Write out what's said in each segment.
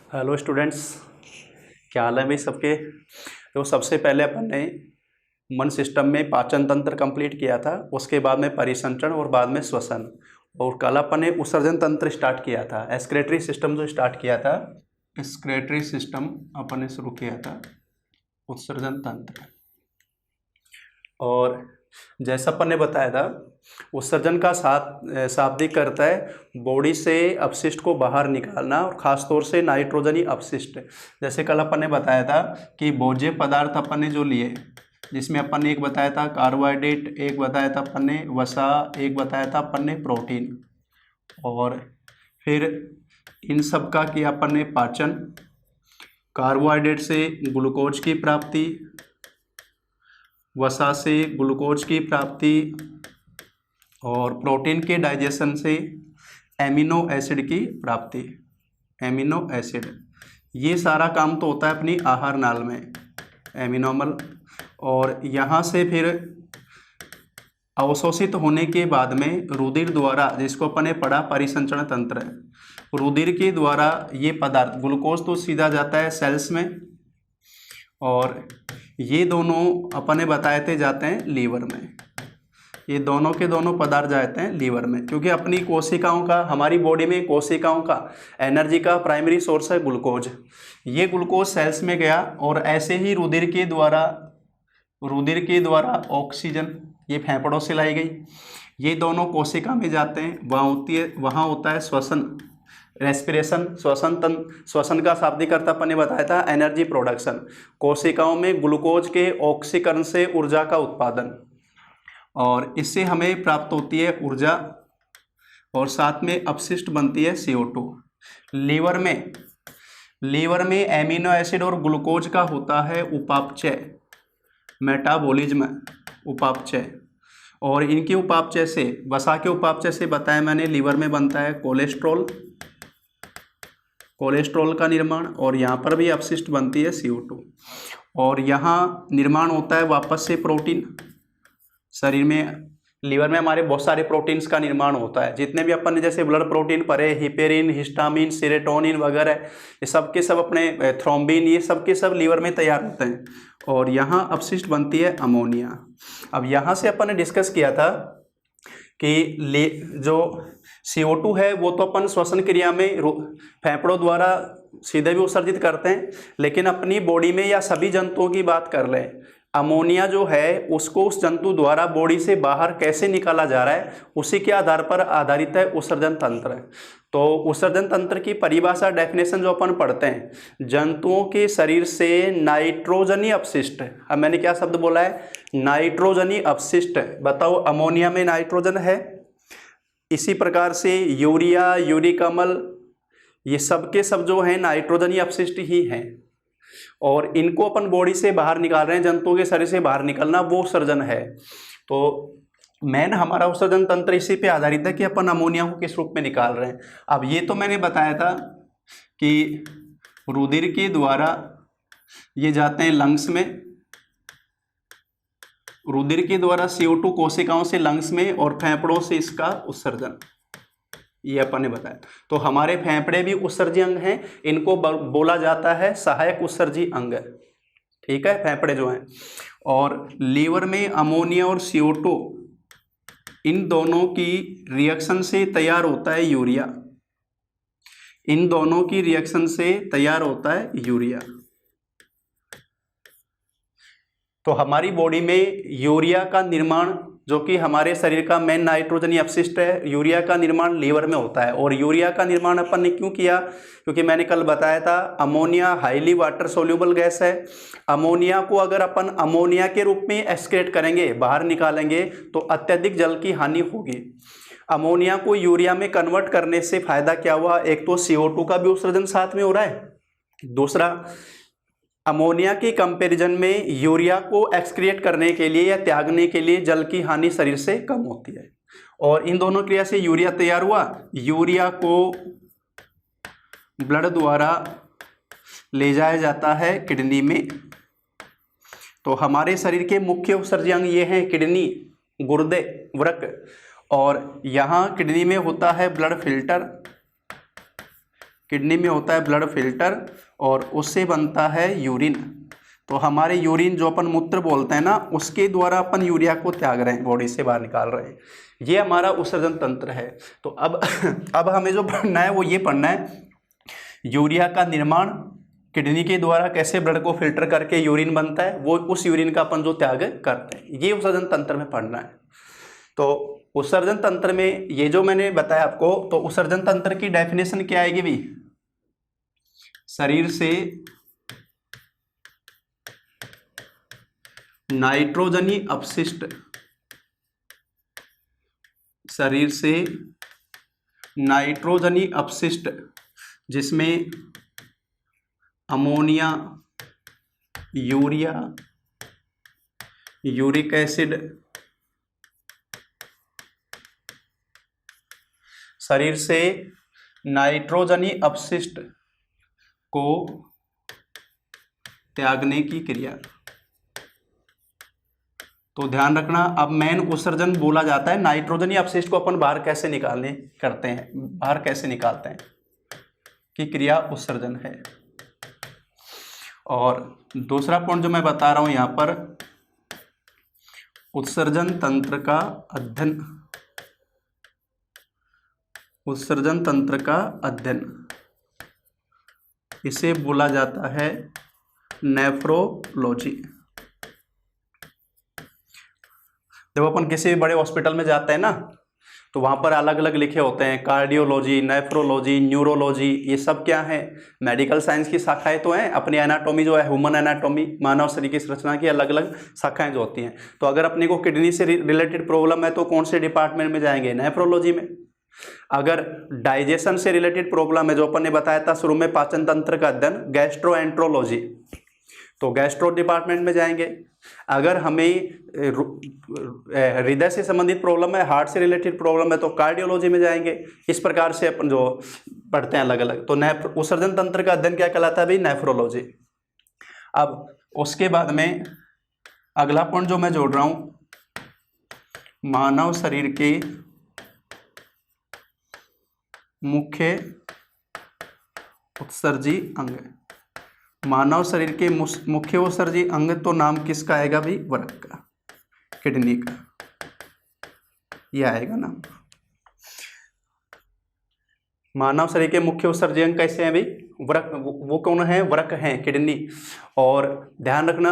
Hello students, क्या हाल है भाई सबके। तो सबसे पहले अपन ने मन सिस्टम में पाचन तंत्र कंप्लीट किया था, उसके बाद में परिसंचरण और बाद में श्वसन, और कल अपन ने उत्सर्जन तंत्र स्टार्ट किया था। एक्सक्रेटरी सिस्टम जो स्टार्ट किया था, एक्सक्रेटरी सिस्टम अपन ने शुरू किया था, उत्सर्जन तंत्र। और जैसा अपन ने बताया था, उत्सर्जन का शाब्दिक अर्थ है बॉडी से अपशिष्ट को बाहर निकालना, और खासतौर से नाइट्रोजनी अपशिष्ट। जैसे कल अपन ने बताया था कि भोज्य पदार्थ अपन ने जो लिए, जिसमें अपन ने एक बताया था कार्बोहाइड्रेट, एक बताया था अपन ने वसा, एक बताया था अपन ने प्रोटीन, और फिर इन सब का किया अपन ने पाचन। कार्बोहाइड्रेट से ग्लूकोज की प्राप्ति, वसा से ग्लूकोज की प्राप्ति, और प्रोटीन के डाइजेशन से एमिनो एसिड की प्राप्ति। एमिनो एसिड, ये सारा काम तो होता है अपनी आहार नाल में, एमिनोमल। और यहाँ से फिर अवशोषित होने के बाद में रुधिर द्वारा, जिसको अपन ने पढ़ा परिसंचरण तंत्र, रुधिर के द्वारा ये पदार्थ ग्लूकोज तो सीधा जाता है सेल्स में, और ये दोनों अपन ने बताए थे जाते हैं लीवर में। ये दोनों के दोनों पदार्थ जाते हैं लीवर में, क्योंकि अपनी कोशिकाओं का, हमारी बॉडी में कोशिकाओं का एनर्जी का प्राइमरी सोर्स है ग्लूकोज। ये ग्लूकोज सेल्स में गया, और ऐसे ही रुधिर के द्वारा ऑक्सीजन ये फेफड़ों से लाई गई, ये दोनों कोशिका में जाते हैं। वहाँ होता है श्वसन, रेस्पिरेशन। श्वसन का शाब्दिक अर्थ अपन ने बताया था एनर्जी प्रोडक्शन, कोशिकाओं में ग्लूकोज के ऑक्सीकरण से ऊर्जा का उत्पादन, और इससे हमें प्राप्त होती है ऊर्जा, और साथ में अपशिष्ट बनती है CO2। लीवर में एमिनो एसिड और ग्लूकोज का होता है उपापचय, मेटाबॉलिज्म, उपापचय। और इनके उपापचय से, वसा के उपापचय से बताया मैंने, लीवर में बनता है कोलेस्ट्रॉल का निर्माण, और यहाँ पर भी अपशिष्ट बनती है CO2। और यहाँ निर्माण होता है वापस से प्रोटीन। शरीर में, लीवर में हमारे बहुत सारे प्रोटीन्स का निर्माण होता है, जितने भी अपन ने जैसे ब्लड प्रोटीन पढ़े, हिपेरिन, हिस्टामिन, सेरोटोनिन वगैरह, ये सब के सब अपने थ्रोम्बिन, ये सब के सब लीवर में तैयार होते हैं। और यहाँ अपशिष्ट बनती है अमोनिया। अब यहाँ से अपन ने डिस्कस किया था कि जो CO2 है वो तो अपन श्वसन क्रिया में फेफड़ों द्वारा सीधे भी उत्सर्जित करते हैं, लेकिन अपनी बॉडी में या सभी जंतुओं की बात कर लें, अमोनिया जो है उसको उस जंतु द्वारा बॉडी से बाहर कैसे निकाला जा रहा है, उसी के आधार पर आधारित है उत्सर्जन तंत्र। तो उत्सर्जन तंत्र की परिभाषा, डेफिनेशन जो अपन पढ़ते हैं, जंतुओं के शरीर से नाइट्रोजनी अपशिष्ट। अब मैंने क्या शब्द बोला है, नाइट्रोजनी अपशिष्ट। बताओ, अमोनिया में नाइट्रोजन है, इसी प्रकार से यूरिया, यूरिक अम्ल, ये सब के सब जो है नाइट्रोजनी अपशिष्ट ही हैं, और इनको अपन बॉडी से बाहर निकाल रहे हैं, जंतुओं के शरीर से बाहर निकलना वो उत्सर्जन है। तो मेन हमारा उत्सर्जन तंत्र इसी पे आधारित है कि अपन अमोनिया को किस रूप में निकाल रहे हैं। अब ये तो मैंने बताया था कि रुधिर के द्वारा ये जाते हैं लंग्स में, रुधिर के द्वारा CO2 कोशिकाओं से लंग्स में, और फेफड़ों से इसका उत्सर्जन, ये अपन ने बताया। तो हमारे फेफड़े भी उत्सर्जी अंग हैं, इनको बोला जाता है सहायक उत्सर्जी अंग, ठीक है, फेफड़े जो हैं। और लीवर में अमोनिया और CO2, इन दोनों की रिएक्शन से तैयार होता है यूरिया, इन दोनों की रिएक्शन से तैयार होता है यूरिया। तो हमारी बॉडी में यूरिया का निर्माण, जो कि हमारे शरीर का मेन नाइट्रोजनी अपशिष्ट है, यूरिया का निर्माण लीवर में होता है। और यूरिया का निर्माण अपन ने क्यों किया, क्योंकि मैंने कल बताया था ammonia highly water soluble gas है। अमोनिया को अगर अपन अमोनिया के रूप में एक्सक्रेट करेंगे, बाहर निकालेंगे, तो अत्यधिक जल की हानि होगी। अमोनिया को यूरिया में कन्वर्ट करने से फायदा क्या हुआ, एक तो CO2 का भी उत्सर्जन साथ में हो रहा है, दूसरा अमोनिया की कंपैरिजन में यूरिया को एक्सक्रिएट करने के लिए या त्यागने के लिए जल की हानि शरीर से कम होती है। और इन दोनों क्रिया से यूरिया तैयार हुआ, यूरिया को ब्लड द्वारा ले जाया जाता है किडनी में। तो हमारे शरीर के मुख्य उत्सर्जी अंग ये हैं, किडनी, गुर्दे, वृक्क, और यहाँ किडनी में होता है ब्लड फिल्टर, किडनी में होता है ब्लड फिल्टर और उससे बनता है यूरिन। तो हमारे यूरिन जो अपन मूत्र बोलते हैं ना, उसके द्वारा अपन यूरिया को त्याग रहे हैं, बॉडी से बाहर निकाल रहे हैं। ये हमारा उत्सर्जन तंत्र है। तो अब हमें जो पढ़ना है वो ये पढ़ना है, यूरिया का निर्माण किडनी के द्वारा कैसे ब्लड को फिल्टर करके यूरिन बनता है, वो उस यूरिन का अपन जो त्याग करते हैं, ये उत्सर्जन तंत्र में पढ़ना है। तो उत्सर्जन तंत्र में ये जो मैंने बताया आपको, तो उत्सर्जन तंत्र की डेफिनेशन क्या आएगी भाई? शरीर से नाइट्रोजनी अपशिष्ट, शरीर से नाइट्रोजनी अपशिष्ट जिसमें अमोनिया, यूरिया, यूरिक एसिड, शरीर से नाइट्रोजनी अपशिष्ट को त्यागने की क्रिया। तो ध्यान रखना, अब मेन उत्सर्जन बोला जाता है, नाइट्रोजनी अपशिष्ट को अपन बाहर कैसे करते हैं, बाहर कैसे निकालते हैं की क्रिया उत्सर्जन है। और दूसरा पॉइंट जो मैं बता रहा हूं यहां पर, उत्सर्जन तंत्र का अध्ययन, उत्सर्जन तंत्र का अध्ययन, इसे बोला जाता है नेफ्रोलॉजी। जब अपन किसी बड़े हॉस्पिटल में जाते हैं ना, तो वहाँ पर अलग अलग लिखे होते हैं, कार्डियोलॉजी, नेफ्रोलॉजी, न्यूरोलॉजी, ये सब क्या है? मेडिकल साइंस की शाखाएं तो हैं। अपनी एनाटॉमी जो है, ह्यूमन एनाटॉमी, मानव शरीर की संरचना की अलग अलग शाखाएं जो होती हैं। तो अगर अपने को किडनी से रिलेटेड प्रॉब्लम है तो कौन से डिपार्टमेंट में जाएंगे? नेफ्रोलॉजी में। अगर डाइजेशन से रिलेटेड प्रॉब्लम है, जो अपन ने बताया था शुरू में, पाचन तंत्र का अध्ययन, गैस्ट्रोएंट्रोलॉजी, तो गैस्ट्रो डिपार्टमेंट में जाएंगे। अगर हमें हृदय से संबंधित प्रॉब्लम है, हार्ट से रिलेटेड प्रॉब्लम है, तो कार्डियोलॉजी में जाएंगे। इस प्रकार से अपन जो पढ़ते हैं अलग अलग। तो उत्सर्जन तंत्र का अध्ययन क्या कहलाता है भाई? नेफ्रोलॉजी। अब उसके बाद में अगला पॉइंट जो मैं जोड़ रहा हूं, मानव शरीर के मुख्य उत्सर्जी अंग, मानव शरीर के मुख्य उत्सर्जी अंग, तो नाम किसका आएगा भाई? वृक्क का, किडनी का, यह आएगा ना। मानव शरीर के मुख्य उत्सर्जी अंग कैसे हैं भाई? वृक्क। वो कौन है? वृक्क हैं, किडनी। और ध्यान रखना,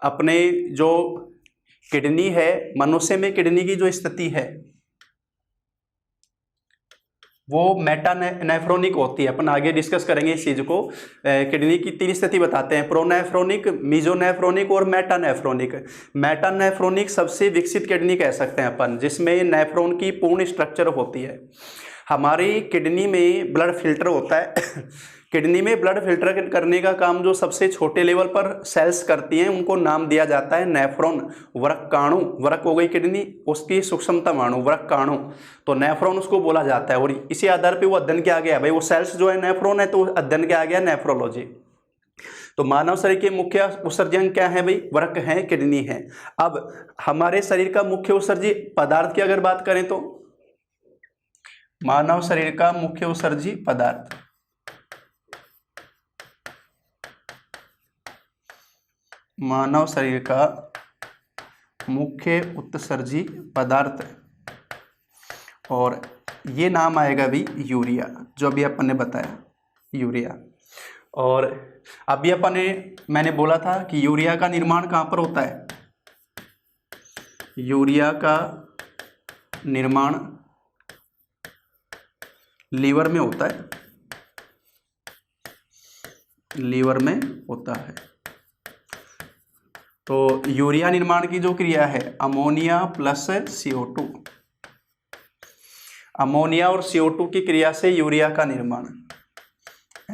अपने जो किडनी है, मनुष्य में किडनी की जो स्थिति है वो मेटानेफ्रोनिक होती है। अपन आगे डिस्कस करेंगे इस चीज को। किडनी की 3 स्थिति बताते हैं, प्रोनेफ्रोनिक, मीजोनेफ्रोनिक और मेटानेफ्रोनिक। मेटानेफ्रोनिक सबसे विकसित किडनी कह सकते हैं अपन, जिसमें नेफ्रॉन की पूर्ण स्ट्रक्चर होती है। हमारी किडनी में ब्लड फिल्टर होता है। किडनी में ब्लड फिल्टर करने का काम जो सबसे छोटे लेवल पर सेल्स करती हैं, उनको नाम दिया जाता है नेफ्रॉन। वृक्काणु, वृक्क हो गई किडनी, उसकी सूक्ष्मतम अणु वृक्काणु, तो नेफ्रॉन उसको बोला जाता है। और इसी आधार पे वो अध्ययन किया गया भाई, वो सेल्स जो है नेफ्रॉन है, तो अध्ययन किया गया नेफ्रोलॉजी। तो मानव शरीर के मुख्य उत्सर्जन क्या है भाई? वृक्क है, किडनी है। अब हमारे शरीर का मुख्य उत्सर्जी पदार्थ की अगर बात करें, तो मानव शरीर का मुख्य उत्सर्जी पदार्थ, मानव शरीर का मुख्य उत्सर्जी पदार्थ, और ये नाम आएगा भी यूरिया, जो अभी अपन ने बताया, यूरिया। और अभी मैंने बोला था कि यूरिया का निर्माण कहाँ पर होता है? यूरिया का निर्माण लीवर में होता है, लीवर में होता है। तो यूरिया निर्माण की जो क्रिया है, अमोनिया प्लस CO2, अमोनिया और CO2 की क्रिया से यूरिया का निर्माण,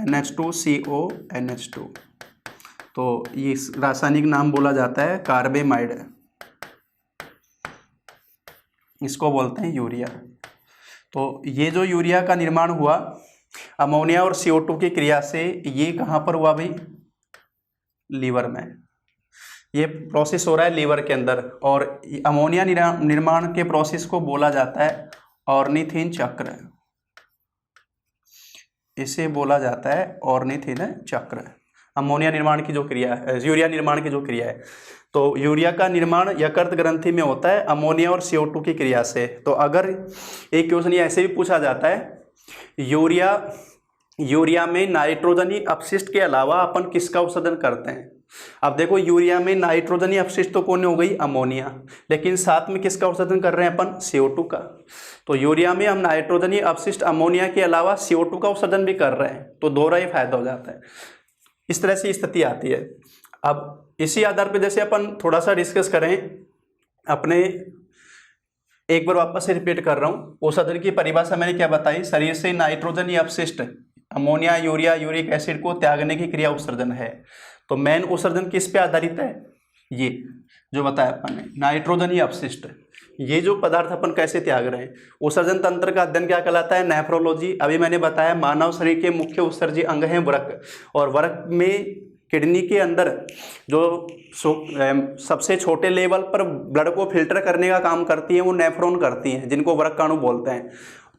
NH2CO NH2, तो ये रासायनिक नाम बोला जाता है कार्बेमाइड, इसको बोलते हैं यूरिया। तो ये जो यूरिया का निर्माण हुआ अमोनिया और CO2 की क्रिया से, ये कहाँ पर हुआ भाई? लीवर में। ये प्रोसेस हो रहा है लीवर के अंदर। और अमोनिया निर्माण के प्रोसेस को बोला जाता है ऑर्निथिन चक्र। इसे बोला जाता है ऑर्निथिन चक्र। अमोनिया निर्माण की जो क्रिया है, यूरिया निर्माण की जो क्रिया है, तो यूरिया का निर्माण यकृत ग्रंथि में होता है अमोनिया और CO2 की क्रिया से। तो अगर एक क्वेश्चन ये ऐसे भी पूछा जाता है, यूरिया में नाइट्रोजनी अपशिष्ट के अलावा अपन किसका उत्सर्जन करते हैं। अब देखो, यूरिया में नाइट्रोजनी अपशिष्ट तो कौन हो गई, अमोनिया, लेकिन साथ में किसका उत्सर्जन कर रहे हैं अपन, CO2 का। तो यूरिया में हम नाइट्रोजनी अपशिष्ट अमोनिया के अलावा CO2 का उत्सर्जन भी कर रहे हैं, तो दोहरा ही फायदा हो जाता है। इस तरह से स्थिति आती है। अब इसी आधार पर जैसे अपन थोड़ा सा डिस्कस करें अपने, एक बार वापस से रिपीट कर रहा हूँ, उत्सर्जन की परिभाषा मैंने क्या बताई, शरीर से नाइट्रोजन अपशिष्ट अमोनिया, यूरिया, यूरिक एसिड को त्यागने की क्रिया उत्सर्जन है। तो मेन उत्सर्जन किस पे आधारित है, ये जो बताया अपन ने, नाइट्रोजन अपशिष्ट। ये जो पदार्थ अपन कैसे त्याग रहे हैं, उत्सर्जन तंत्र का अध्ययन क्या कहलाता है, नेफ्रोलॉजी। अभी मैंने बताया मानव शरीर के मुख्य उत्सर्जी अंग हैं वृक्क, और वृक्क में किडनी के अंदर जो सबसे छोटे लेवल पर ब्लड को फिल्टर करने का काम करती हैं वो नेफ्रॉन करती हैं, जिनको वृक्काणु बोलते हैं।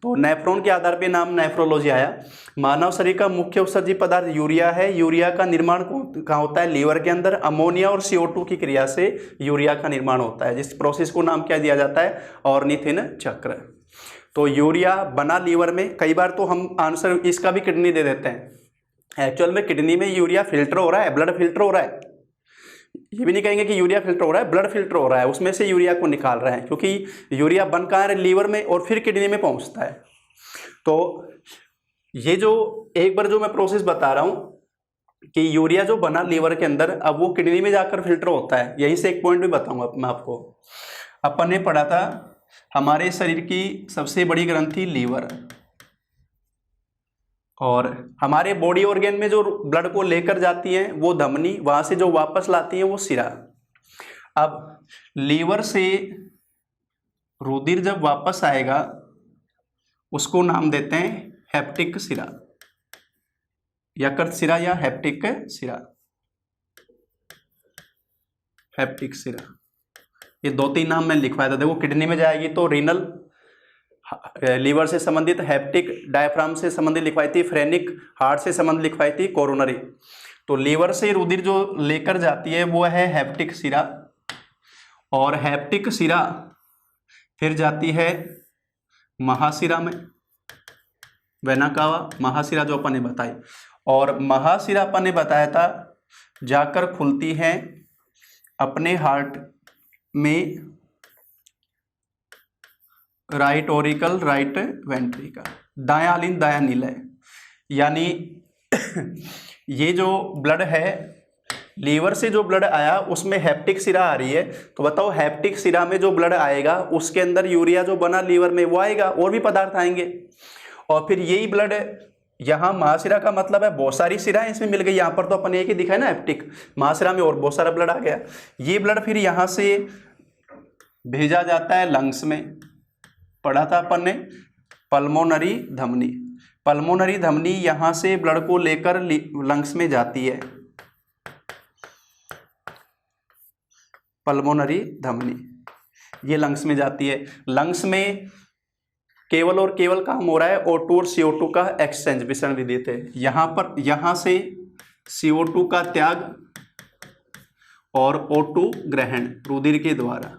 तो नेफ्रॉन के आधार पे नाम नेफ्रोलॉजी आया। मानव शरीर का मुख्य उत्सर्जी पदार्थ यूरिया है। यूरिया का निर्माण कहाँ होता है, लीवर के अंदर। अमोनिया और CO2 की क्रिया से यूरिया का निर्माण होता है, जिस प्रोसेस को नाम क्या दिया जाता है, ऑर्निथिन चक्र। तो यूरिया बना लीवर में। कई बार तो हम आंसर इसका भी किडनी दे देते हैं, एक्चुअल में किडनी में यूरिया फिल्टर हो रहा है, ब्लड फिल्टर हो रहा है। ये भी नहीं कहेंगे कि यूरिया फिल्टर हो रहा है, ब्लड फिल्टर हो रहा है, उसमें से यूरिया को निकाल रहे हैं, क्योंकि यूरिया बन कहाँ है, लीवर में, और फिर किडनी में पहुंचता है। तो ये जो एक बार जो मैं प्रोसेस बता रहा हूं कि यूरिया जो बना लीवर के अंदर, अब वो किडनी में जाकर फिल्टर होता है। यहीं से एक पॉइंट भी बताऊंगा मैं आपको। अपन ने पढ़ा था हमारे शरीर की सबसे बड़ी ग्रंथि लीवर, और हमारे बॉडी ऑर्गेन में जो ब्लड को लेकर जाती हैं वो धमनी, वहां से जो वापस लाती हैं वो सिरा। अब लीवर से रुधिर जब वापस आएगा उसको नाम देते हैं हेप्टिक सिरा, यकृत सिरा या हेप्टिक सिरा। हेप्टिक सिरा, ये 2-3 नाम मैं लिखवाया था। देखो, किडनी में जाएगी तो रीनल, लीवर से संबंधित हेप्टिक, डायफ्राम से संबंधित लिखवाई थी फ्रेनिक, हार्ट से संबंधित लिखवाई थी कोरोनरी। तो लीवर से रुधिर जो लेकर जाती है वो है हेप्टिक सिरा, और हेप्टिक सिरा फिर जाती है महासिरा में, वेना कावा, महासिरा जो अपन ने बताई। और महासिरा अपन ने बताया था जाकर खुलती है अपने हार्ट में राइट ऑरिकल, राइट वेंट्रिकल, दायां आलिंद, दायां निलय। यानी ये जो ब्लड है, लीवर से जो ब्लड आया उसमें हेप्टिक सिरा आ रही है। तो बताओ, हेप्टिक सिरा में जो ब्लड आएगा उसके अंदर यूरिया जो बना लीवर में वो आएगा, और भी पदार्थ आएंगे, और फिर यही ब्लड यहाँ महासिरा का मतलब है बहुत सारी सिराएं इसमें मिल गई। यहाँ पर तो अपन एक ही दिखा है ना हेप्टिक, महासिरा में और बहुत सारा ब्लड आ गया। ये ब्लड फिर यहाँ से भेजा जाता है लंग्स में, पढ़ा था अपन ने, पल्मोनरी धमनी। पल्मोनरी धमनी यहां से ब्लड को लेकर लंग्स में जाती है, पल्मोनरी धमनी ये लंग्स में जाती है। लंग्स में केवल और केवल काम हो रहा है O2 और CO2 का एक्सचेंज, विसरण विधि थे। यहां से CO2 का त्याग और O2 ग्रहण रुधिर के द्वारा।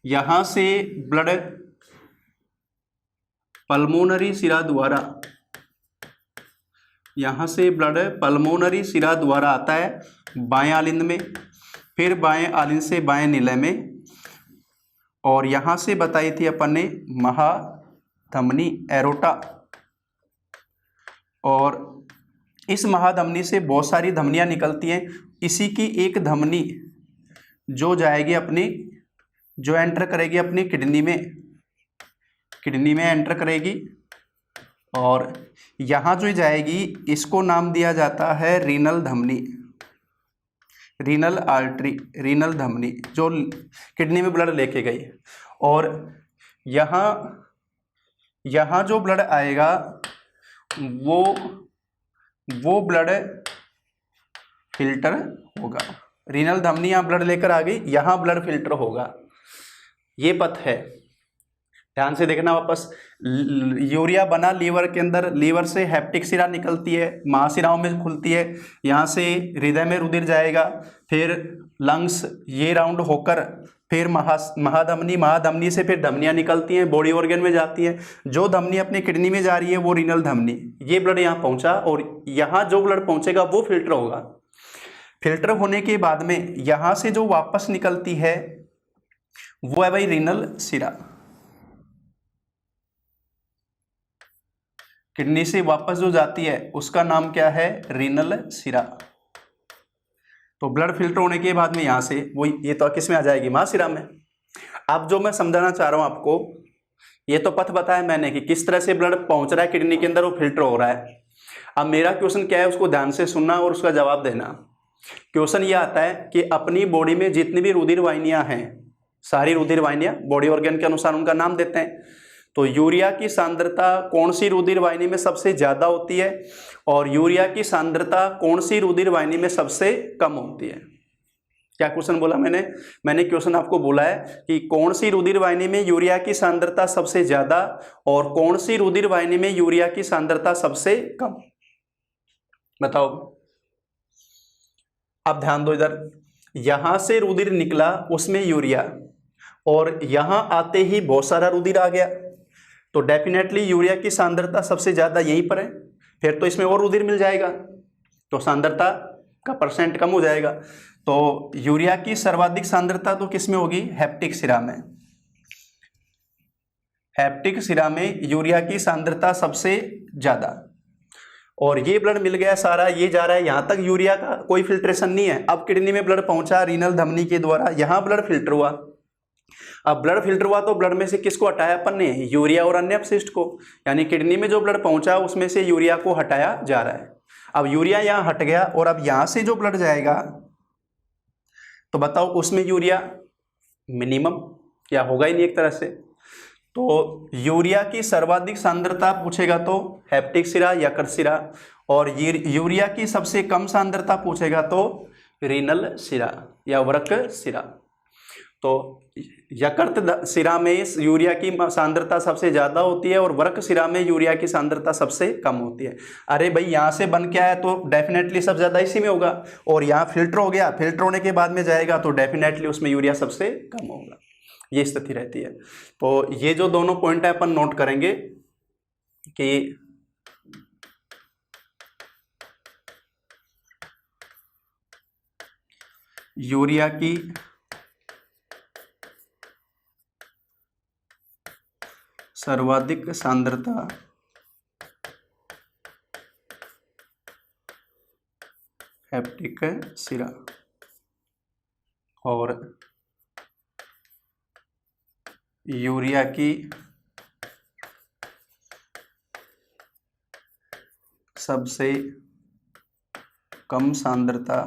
यहां से ब्लड पल्मोनरी सिरा द्वारा, यहां से ब्लड पल्मोनरी सिरा द्वारा आता है बाएं आलिंद में, फिर बाएं आलिंद से बाएं निलय में, और यहां से बताई थी अपन ने महाधमनी, एरोटा। और इस महाधमनी से बहुत सारी धमनियां निकलती हैं। इसी की एक धमनी जो जाएगी अपनी, जो एंटर करेगी अपनी किडनी में, किडनी में एंटर करेगी, और यहाँ जो जाएगी इसको नाम दिया जाता है रीनल धमनी, रीनल आर्टरी, रीनल धमनी जो किडनी में ब्लड लेके गई। और यहाँ जो ब्लड आएगा वो ब्लड फिल्टर होगा। रीनल धमनी यहाँ ब्लड लेकर आ गई, यहाँ ब्लड फिल्टर होगा। ये पथ है ध्यान से देखना वापस, यूरिया बना लीवर के अंदर, लीवर से हेप्टिक सिरा निकलती है, महाशिराओं में खुलती है, यहाँ से हृदय में रुधिर जाएगा, फिर लंग्स, ये राउंड होकर फिर महाधमनी, महाधमनी से फिर धमनियाँ निकलती हैं, बॉडी ऑर्गन में जाती हैं। जो धमनी अपनी किडनी में जा रही है वो रीनल धमनी, ये ब्लड यहाँ पहुँचा और यहाँ जो ब्लड पहुँचेगा वो फिल्टर होगा। फिल्टर होने के बाद में यहाँ से जो वापस निकलती है वो है भाई रीनल सिरा। किडनी से वापस जो जाती है उसका नाम क्या है? रीनल सिरा। तो ब्लड फिल्टर होने के बाद में यहाँ से वो ये तो किस में आ जाएगी? महाशिरा में। अब जो मैं समझाना चाह रहा हूँ आपको, ये तो पथ बताया मैंने कि किस तरह से ब्लड पहुंच रहा है किडनी के अंदर, वो फिल्टर हो रहा है। अब मेरा क्वेश्चन क्या है, उसको ध्यान से सुनना और उसका जवाब देना। क्वेश्चन ये आता है कि अपनी बॉडी में जितनी भी रुधिर वाहिनियां हैं, सारी रुधिर वाहिनियां बॉडी ऑर्गन के अनुसार उनका नाम देते हैं, तो यूरिया की सांद्रता कौन सी रुधिर वाहिनी में सबसे ज्यादा होती है और यूरिया की सांद्रता कौन सी रुधिर वाहिनी में सबसे कम होती है? क्या क्वेश्चन बोला मैंने क्वेश्चन आपको बोला है कि कौन सी रुधिर वाहिनी में यूरिया की सांद्रता सबसे ज्यादा और कौन सी रुधिर वाहिनी में यूरिया की सांद्रता सबसे कम, बताओ। अब ध्यान दो इधर, यहां से रुधिर निकला उसमें यूरिया, और यहां आते ही बहुत सारा रुधिर आ गया, तो डेफिनेटली यूरिया की सांद्रता सबसे ज्यादा यहीं पर है, फिर तो इसमें और रुधिर मिल जाएगा तो सांद्रता का परसेंट कम हो जाएगा। तो यूरिया की सर्वाधिक सांद्रता तो किस में होगी? हेप्टिक सिरा में। हेप्टिक सिरा में यूरिया की सांद्रता सबसे ज्यादा, और ये ब्लड मिल गया सारा, ये जा रहा है यहाँ तक, यूरिया का कोई फिल्ट्रेशन नहीं है। अब किडनी में ब्लड पहुंचा रीनल धमनी के द्वारा, यहाँ ब्लड फिल्टर हुआ। अब ब्लड फिल्टर हुआ तो ब्लड में से किसको हटाया अपन ने? यूरिया और अन्य अपशिष्ट को, यानी किडनी में जो ब्लड पहुंचा उसमें से यूरिया को हटाया जा रहा है। अब यूरिया यहाँ हट गया और अब यहाँ से जो ब्लड जाएगा तो बताओ उसमें यूरिया मिनिमम या होगा ही नहीं एक तरह से। तो यूरिया की सर्वाधिक सांद्रता पूछेगा तो हेप्टिक सिरा, यकृत सिरा, और यूरिया की सबसे कम सांद्रता पूछेगा तो रीनल सिरा या वृक्क सिरा। तो यकृत सिरा में यूरिया की सांद्रता सबसे ज्यादा होती है और वृक्क सिरा में यूरिया की सांद्रता सबसे कम होती है। अरे भाई यहाँ से बन के आया तो डेफिनेटली सबसे ज्यादा इसी में होगा, और यहाँ फिल्टर हो गया, फिल्टर होने के बाद में जाएगा तो डेफिनेटली उसमें यूरिया सबसे कम होगा। ये स्थिति रहती है। तो ये जो दोनों पॉइंट है अपन नोट करेंगे कि यूरिया की सर्वाधिक सांद्रता हेप्टिक सिरा और यूरिया की सबसे कम सांद्रता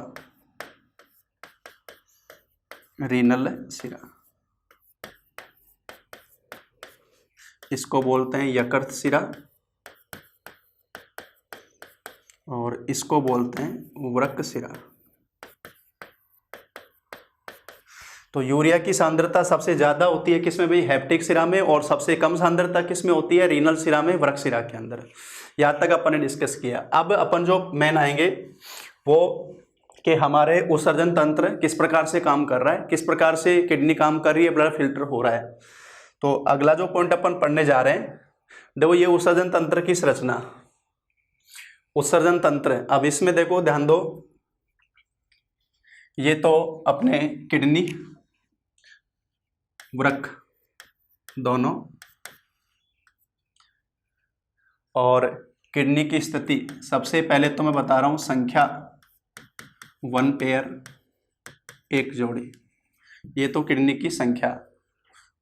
रीनल सिरा, इसको बोलते हैं यकृत सिरा और इसको बोलते हैं वृक्क सिरा। तो यूरिया की सांद्रता सबसे ज्यादा होती है किसमें भाई? हेप्टिक सिरा में, और सबसे कम सांद्रता किसमें होती है? रीनल सिरा में, वृक्क सिरा के अंदर। यहाँ तक अपन ने डिस्कस किया। अब अपन जो मेन आएंगे वो कि हमारे उत्सर्जन तंत्र किस प्रकार से काम कर रहा है, किस प्रकार से किडनी काम कर रही है, ब्लड फिल्टर हो रहा है। तो अगला जो पॉइंट अपन पढ़ने जा रहे हैं देखो, ये उत्सर्जन तंत्र की संरचना, उत्सर्जन तंत्र। अब इसमें देखो ध्यान दो, ये तो अपने किडनी वृक्क दोनों, और किडनी की स्थिति सबसे पहले तो मैं बता रहा हूं संख्या 1 पेयर 1 जोड़ी। ये तो किडनी की संख्या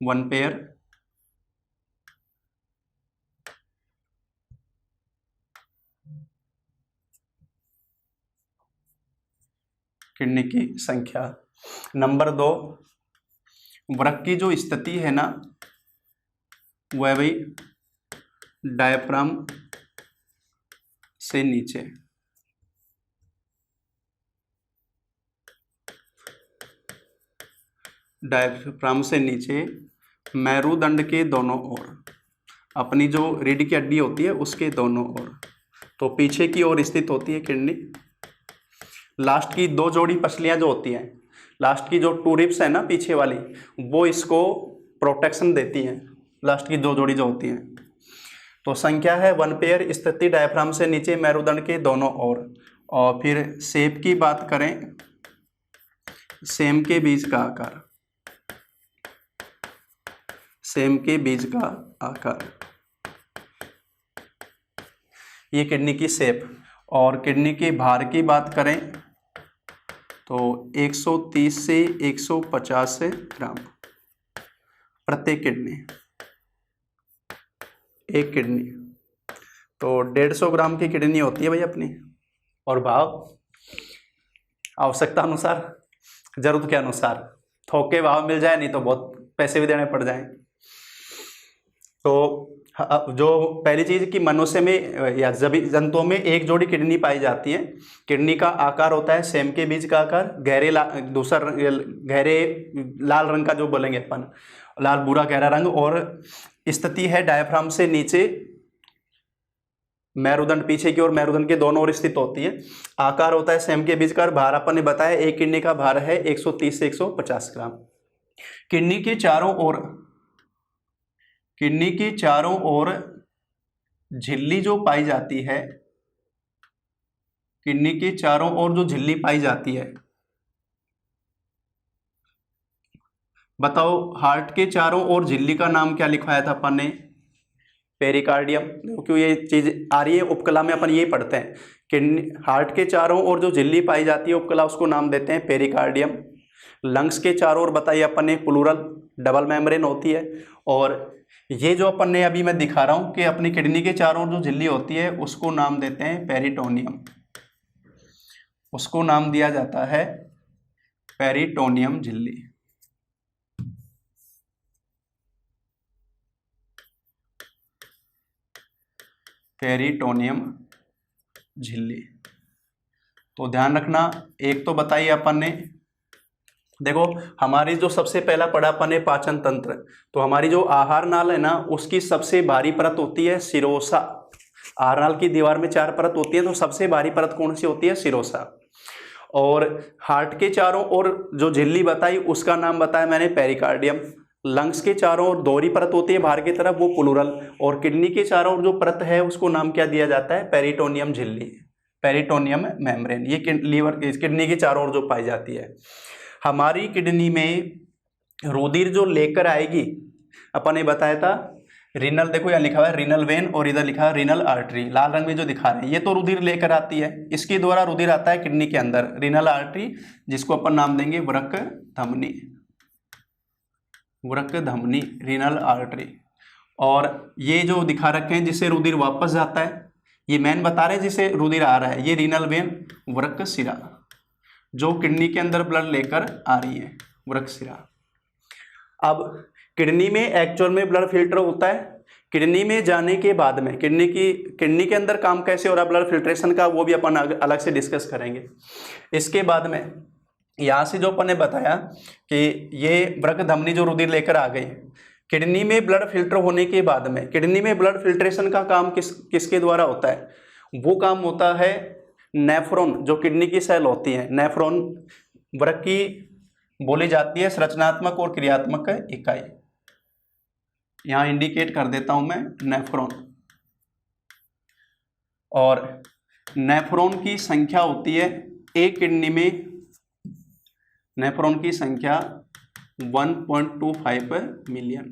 1 पेयर किडनी की संख्या। नंबर 2, वृक्क की जो स्थिति है ना वह भाई डायफ्राम से नीचे, डायफ्राम से नीचे मेरुदंड के दोनों ओर, अपनी जो रीढ़ की हड्डी होती है उसके दोनों ओर, तो पीछे की ओर स्थित होती है किडनी। लास्ट की दो जोड़ी पसलियां जो होती हैं, लास्ट की जो टू रिब्स है ना पीछे वाली, वो इसको प्रोटेक्शन देती हैं, लास्ट की दो जोड़ी जो होती हैं। तो संख्या है 1 पेयर, स्थिति डायफ्राम से नीचे मेरुदंड के दोनों ओर। और फिर शेप की बात करें, सेम के बीज का आकार, सेम के बीज का आकार, ये किडनी की शेप। और किडनी के भार की बात करें तो 130 से 150 ग्राम प्रत्येक किडनी, एक किडनी। तो 150 ग्राम की किडनी होती है भाई अपनी। और भाव आवश्यकता अनुसार, जरूरत के अनुसार, थोक के भाव मिल जाए, नहीं तो बहुत पैसे भी देने पड़ जाएं। तो जो पहली चीज कि मनुष्य में या सभी जंतुओं में एक जोड़ी किडनी पाई जाती है। किडनी का आकार होता है सेम के बीज का आकार, गहरे लाल रंग का जो बोलेंगे अपन, लाल भूरा गहरा रंग। और स्थिति है डायफ्राम से नीचे, मेरुदंड पीछे की ओर, मेरुदंड के दोनों ओर स्थित होती है। आकार होता है सेम के बीज का। भार अपन ने बताया एक किडनी का भार है 130 से 150 ग्राम। किडनी के चारों ओर, किडनी की चारों ओर झिल्ली जो पाई जाती है, किडनी के चारों ओर जो झिल्ली पाई जाती है, बताओ हार्ट के चारों ओर झिल्ली का नाम क्या लिखवाया था अपन ने? पेरिकार्डियम। क्यों ये चीज आ रही है उपकला में, अपन ये पढ़ते हैं। किडनी, हार्ट के चारों ओर जो झिल्ली पाई जाती है उपकला, उसको नाम देते हैं पेरिकार्डियम। लंग्स के चारों ओर बताइए अपन ने प्लूरल, डबल मेम्ब्रेन होती है। और ये जो अपन ने अभी मैं दिखा रहा हूं कि अपनी किडनी के चारों ओर जो झिल्ली होती है उसको नाम देते हैं पेरिटोनियम, उसको नाम दिया जाता है पेरिटोनियम झिल्ली। पेरिटोनियम झिल्ली। तो ध्यान रखना, एक तो बताइए अपन ने, देखो हमारी जो सबसे पहला पढ़ा अपन है पाचन तंत्र, तो हमारी जो आहार नाल है ना उसकी सबसे भारी परत होती है सिरोसा। आहार नाल की दीवार में 4 परत होती है, तो सबसे भारी परत कौन सी होती है? सिरोसा। और हार्ट के चारों ओर जो झिल्ली बताई उसका नाम बताया मैंने पेरिकार्डियम। लंग्स के चारों ओर दोहरी परत होती है बाहर की तरफ, वो प्लूरल। और किडनी के चारों ओर जो परत है उसको नाम क्या दिया जाता है? पेरिटोनियम झिल्ली, पेरिटोनियम मेम्ब्रेन। ये लीवर, किडनी के चारों ओर जो पाई जाती है। हमारी किडनी में रुधिर जो लेकर आएगी, अपन ने बताया था रीनल, देखो यहाँ लिखा हुआ है रीनल वेन और इधर लिखा है रीनल आर्टरी, लाल रंग में जो दिखा रहे हैं, ये तो रुधिर लेकर आती है। इसके द्वारा रुधिर आता है किडनी के अंदर, रीनल आर्टरी, जिसको अपन नाम देंगे वृक्क धमनी, वृक्क धमनी, रीनल आर्टरी। और ये जो दिखा रखे हैं जिससे रुधिर वापस जाता है, ये मेन बता रहे हैं जिसे रुधिर आ रहा है, ये रीनल वेन, वृक्क शिरा, जो किडनी के अंदर ब्लड लेकर आ रही है, वृक्क शिरा। अब किडनी में एक्चुअल में ब्लड फिल्टर होता है। किडनी में जाने के बाद में किडनी के अंदर काम कैसे हो रहा है ब्लड फिल्ट्रेशन का, वो भी अपन अलग से डिस्कस करेंगे। इसके बाद में यहाँ से जो अपन ने बताया कि ये वृक्क धमनी जो रुधिर लेकर आ गई, किडनी में ब्लड फिल्टर होने के बाद में, किडनी में ब्लड फिल्ट्रेशन का काम किसके द्वारा होता है? वो काम होता है नेफ्रॉन, जो किडनी की सेल होती है। नेफ्रॉन वृक्क की बोली जाती है संरचनात्मक और क्रियात्मक इकाई, यहां इंडिकेट कर देता हूं मैं नेफ्रॉन। और नेफ्रॉन की संख्या होती है एक किडनी में, नेफ्रॉन की संख्या 1.25 मिलियन,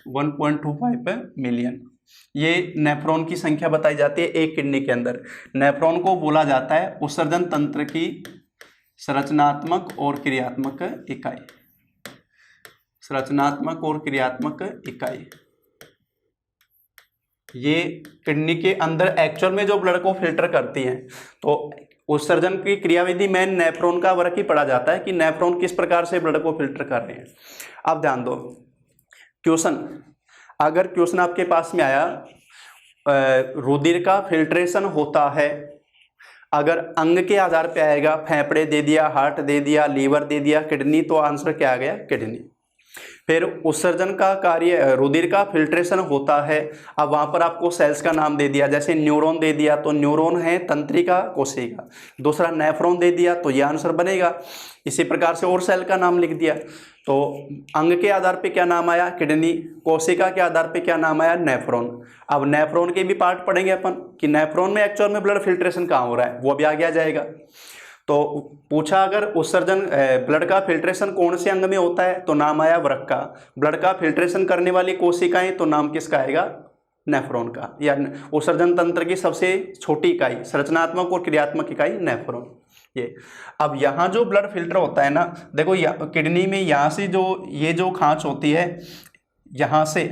1.25 मिलियन, ये नेफ्रॉन की संख्या बताई जाती है एक किडनी के अंदर। नेफ्रॉन को बोला जाता है उत्सर्जन तंत्र की संरचनात्मक और क्रियात्मक इकाई, संरचनात्मक और क्रियात्मक इकाई। ये किडनी के अंदर एक्चुअल में जो ब्लड को फिल्टर करती है, तो उत्सर्जन की क्रियाविधि में नेफ्रॉन का वर्क ही पढ़ा जाता है कि नेफ्रॉन किस प्रकार से ब्लड को फिल्टर कर रहे हैं। अब ध्यान दो, क्वेश्चन, अगर क्वेश्चन आपके पास में आया रुधिर का फिल्ट्रेशन होता है, अगर अंग के आधार पे आएगा, फेफड़े दे दिया, हार्ट दे दिया, लीवर दे दिया, किडनी, तो आंसर क्या आ गया? किडनी। फिर उत्सर्जन का कार्य, रुधिर का फिल्ट्रेशन होता है। अब वहाँ पर आपको सेल्स का नाम दे दिया, जैसे न्यूरॉन दे दिया तो न्यूरॉन है तंत्रिका कोशिका, दूसरा नेफ्रॉन दे दिया तो यह आंसर बनेगा। इसी प्रकार से और सेल का नाम लिख दिया, तो अंग के आधार पे क्या नाम आया? किडनी। कोशिका के आधार पे क्या नाम आया? नेफ्रॉन। अब नेफ्रॉन के भी पार्ट पढ़ेंगे अपन कि नेफ्रॉन में एक्चुअल में ब्लड फिल्ट्रेशन कहाँ हो रहा है, वो भी आगे आ जाएगा। तो पूछा अगर उत्सर्जन ब्लड का फिल्ट्रेशन कौन से अंग में होता है, तो नाम आया वृक्क का। ब्लड का फिल्ट्रेशन करने वाली कोशिकाएं, तो नाम किसका आएगा? नेफ्रॉन का। या उत्सर्जन तंत्र की सबसे छोटी इकाई, संरचनात्मक और क्रियात्मक इकाई नेफ्रॉन। ये अब यहाँ जो ब्लड फिल्टर होता है ना, देखो किडनी में यहाँ से जो ये जो खांच होती है, यहाँ से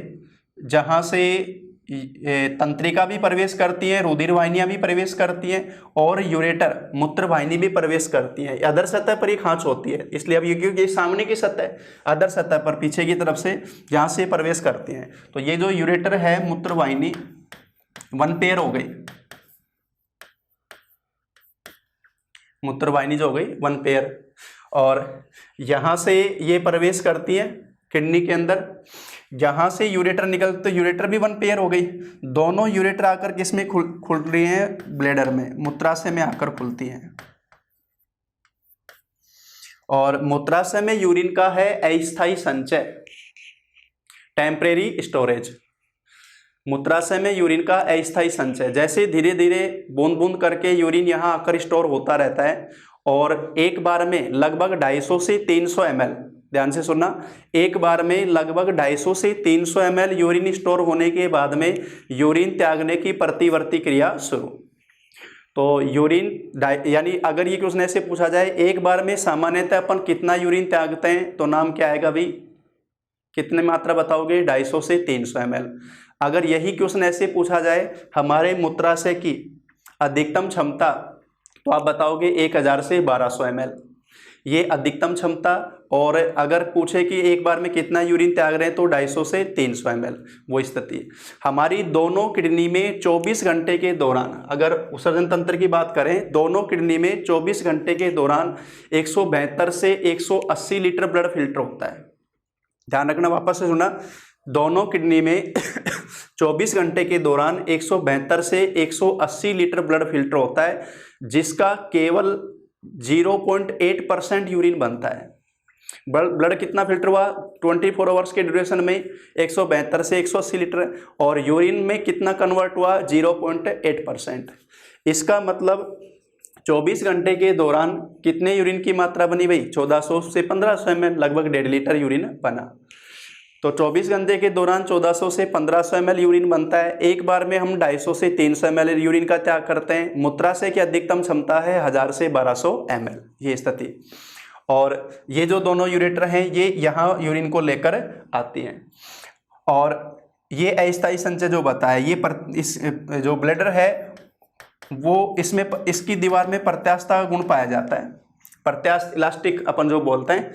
जहाँ से तंत्रिका भी प्रवेश करती है, रुधिर वाहिनियां भी प्रवेश करती हैं, और यूरेटर मूत्र वाहिनी भी प्रवेश करती है। अधर सतह पर ये खांच होती है, इसलिए अब ये क्योंकि सामने की सतह, अधर सतह पर पीछे की तरफ से जहाँ से प्रवेश करती हैं, तो ये जो यूरेटर है मूत्र वाहिनी 1 पेयर हो गई, मूत्र वाहिनी जो हो गई 1 पेयर, और यहाँ से ये प्रवेश करती है किडनी के अंदर। जहाँ से यूरेटर निकलते, तो यूरेटर भी 1 पेयर हो गई। दोनों यूरेटर आकर किसमें खुल रही हैं? ब्लैडर में, मूत्राशय में आकर खुलती हैं। और मूत्राशय में यूरिन का है अस्थायी संचय, टेम्परेरी स्टोरेज। मूत्राशय में यूरिन का अस्थायी संचय, जैसे धीरे धीरे बूंद बूंद करके यूरिन यहाँ आकर स्टोर होता रहता है, और एक बार में लगभग 250 से 300 ml, ध्यान से सुनना, एक बार में लगभग 250 से 300 ml यूरिन स्टोर होने के बाद में यूरिन त्यागने की प्रतिवर्ती क्रिया शुरू। तो यूरिन यानी अगर ये क्वेश्चन ऐसे पूछा जाए, एक बार में सामान्यतः अपन कितना यूरिन त्यागते हैं, तो नाम क्या आएगा भाई? कितने मात्रा बताओगे? 250 से 300 ml। अगर यही क्वेश्चन ऐसे पूछा जाए, हमारे मूत्राशय की अधिकतम क्षमता, तो आप बताओगे 1000 से 1200 ml, ये अधिकतम क्षमता। और अगर पूछे कि एक बार में कितना यूरिन त्याग रहे हैं, तो 250 से 300 ml, वो स्थिति। हमारी दोनों किडनी में 24 घंटे के दौरान, अगर उत्सर्जन तंत्र की बात करें, दोनों किडनी में 24 घंटे के दौरान 172 से 180 लीटर ब्लड फिल्टर होता है। ध्यान रखना, वापस से सुना, दोनों किडनी में 24 घंटे के दौरान 172 से 180 लीटर ब्लड फिल्टर होता है, जिसका केवल 0.8% यूरिन बनता है। ब्लड कितना फिल्टर हुआ 24 आवर्स के ड्यूरेशन में? 172 से 180 लीटर, और यूरिन में कितना कन्वर्ट हुआ? 0.8%। इसका मतलब 24 घंटे के दौरान कितने यूरिन की मात्रा बनी भाई? 1400 से 1500 ml, लगभग 1.5 लीटर यूरिन बना। तो 24 घंटे के दौरान 1400 से 1500 ml यूरिन बनता है। एक बार में हम 250 से 300 ml यूरिन का त्याग करते हैं। मूत्राशय की अधिकतम क्षमता है 1000 से 1200 ml, ये स्थिति। और ये जो दोनों यूरेटर हैं, ये यहाँ यूरिन को लेकर आती हैं। और ये अस्थायी संचय जो बताया, ये इस जो ब्लैडर है, वो इसमें इसकी दीवार में प्रत्यास्था गुण पाया जाता है। प्रत्यास्थ इलास्टिक अपन जो बोलते हैं,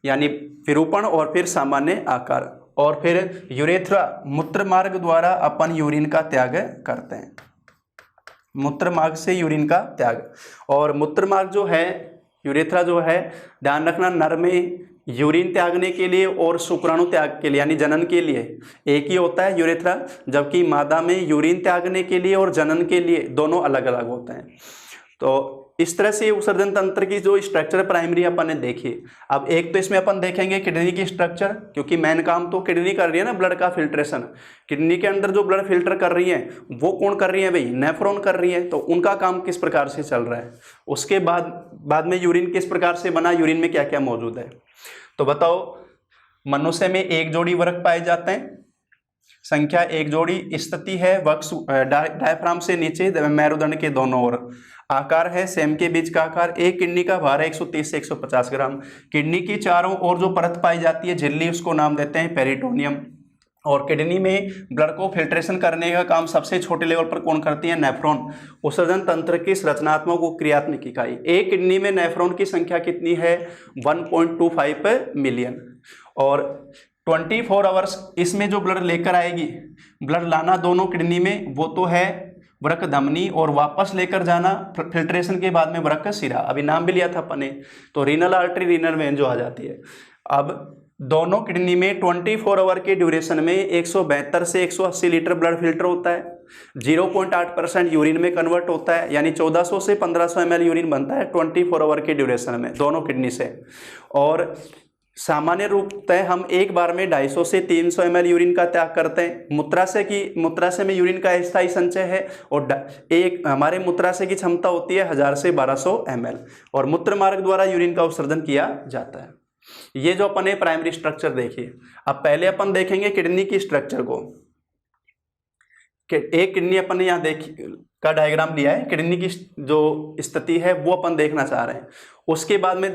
यानी विरूपण और फिर सामान्य आकार। और फिर यूरेथ्रा, मूत्र मार्ग द्वारा अपन यूरिन का त्याग करते हैं, मूत्र मार्ग से यूरिन का त्याग। और मूत्र मार्ग जो है, यूरेथ्रा जो है, ध्यान रखना, नर में यूरिन त्यागने के लिए और शुक्राणु त्याग के लिए यानी जनन के लिए एक ही होता है यूरेथ्रा, जबकि मादा में यूरिन त्यागने के लिए और जनन के लिए दोनों अलग अलग होते हैं। तो इस तरह से उत्सर्जन तंत्र की जो स्ट्रक्चर प्राइमरी अपन ने देखी। अब एक तो इसमें अपन देखेंगे किडनी की स्ट्रक्चर, क्योंकि मेन काम तो किडनी कर रही है ना ब्लड का फिल्ट्रेशन। किडनी के अंदर जो ब्लड फिल्टर कर रही है वो कौन कर रही है भाई? नेफ्रॉन कर रही है। तो उनका काम किस प्रकार से चल रहा है। उसके बाद में यूरिन किस प्रकार से बना, यूरिन में क्या क्या मौजूद है। तो बताओ, मनुष्य में एक जोड़ी वृक्क पाए जाते हैं, संख्या एक जोड़ी, स्थिति है वक्ष डायफ्राम से नीचे मेरुदंड के दोनों ओर, आकार है सेम के बीच का आकार, एक किडनी का भार है 130 से 150 ग्राम। किडनी की चारों ओर जो परत पाई जाती है झिल्ली, उसको नाम देते हैं पेरिटोनियम। और किडनी में ब्लड को फिल्ट्रेशन करने का काम सबसे छोटे लेवल पर कौन करती है? नेफ्रॉन। उत्सर्जन तंत्र की संरचनात्मक और क्रियात्मक इकाई। एक किडनी में नेफ्रॉन की संख्या कितनी है? 1.25 मिलियन। और 24 आवर्स इसमें जो ब्लड लेकर आएगी, ब्लड लाना दोनों किडनी में, वो तो है वृक्क धमनी और वापस लेकर जाना फिल्ट्रेशन के बाद में वृक्क शिरा, अभी नाम भी लिया था अपन ने, तो रीनल आर्टरी रीनल वेन जो आ जाती है। अब दोनों किडनी में 24 आवर के ड्यूरेशन में 172 से 180 लीटर ब्लड फिल्टर होता है, 0.8% यूरिन में कन्वर्ट होता है, यानी 1400 से 1500 ml यूरिन बनता है 24 आवर के ड्यूरेशन में दोनों किडनी से। और सामान्य रूपतः हम एक बार में 250 से 300 ml यूरिन का त्याग करते हैं। मूत्राशय में यूरिन का स्थायी संचय है और एक हमारे मूत्राशय की क्षमता होती है 1000 से 1200 ml, और मूत्र मार्ग द्वारा यूरिन का उत्सर्जन किया जाता है। ये जो अपन ने प्राइमरी स्ट्रक्चर देखिए। अब पहले अपन देखेंगे किडनी की स्ट्रक्चर को। एक किडनी अपन ने यहाँ का डायग्राम लिया है, किडनी की जो स्थिति है वो अपन देखना चाह रहे हैं। उसके बाद में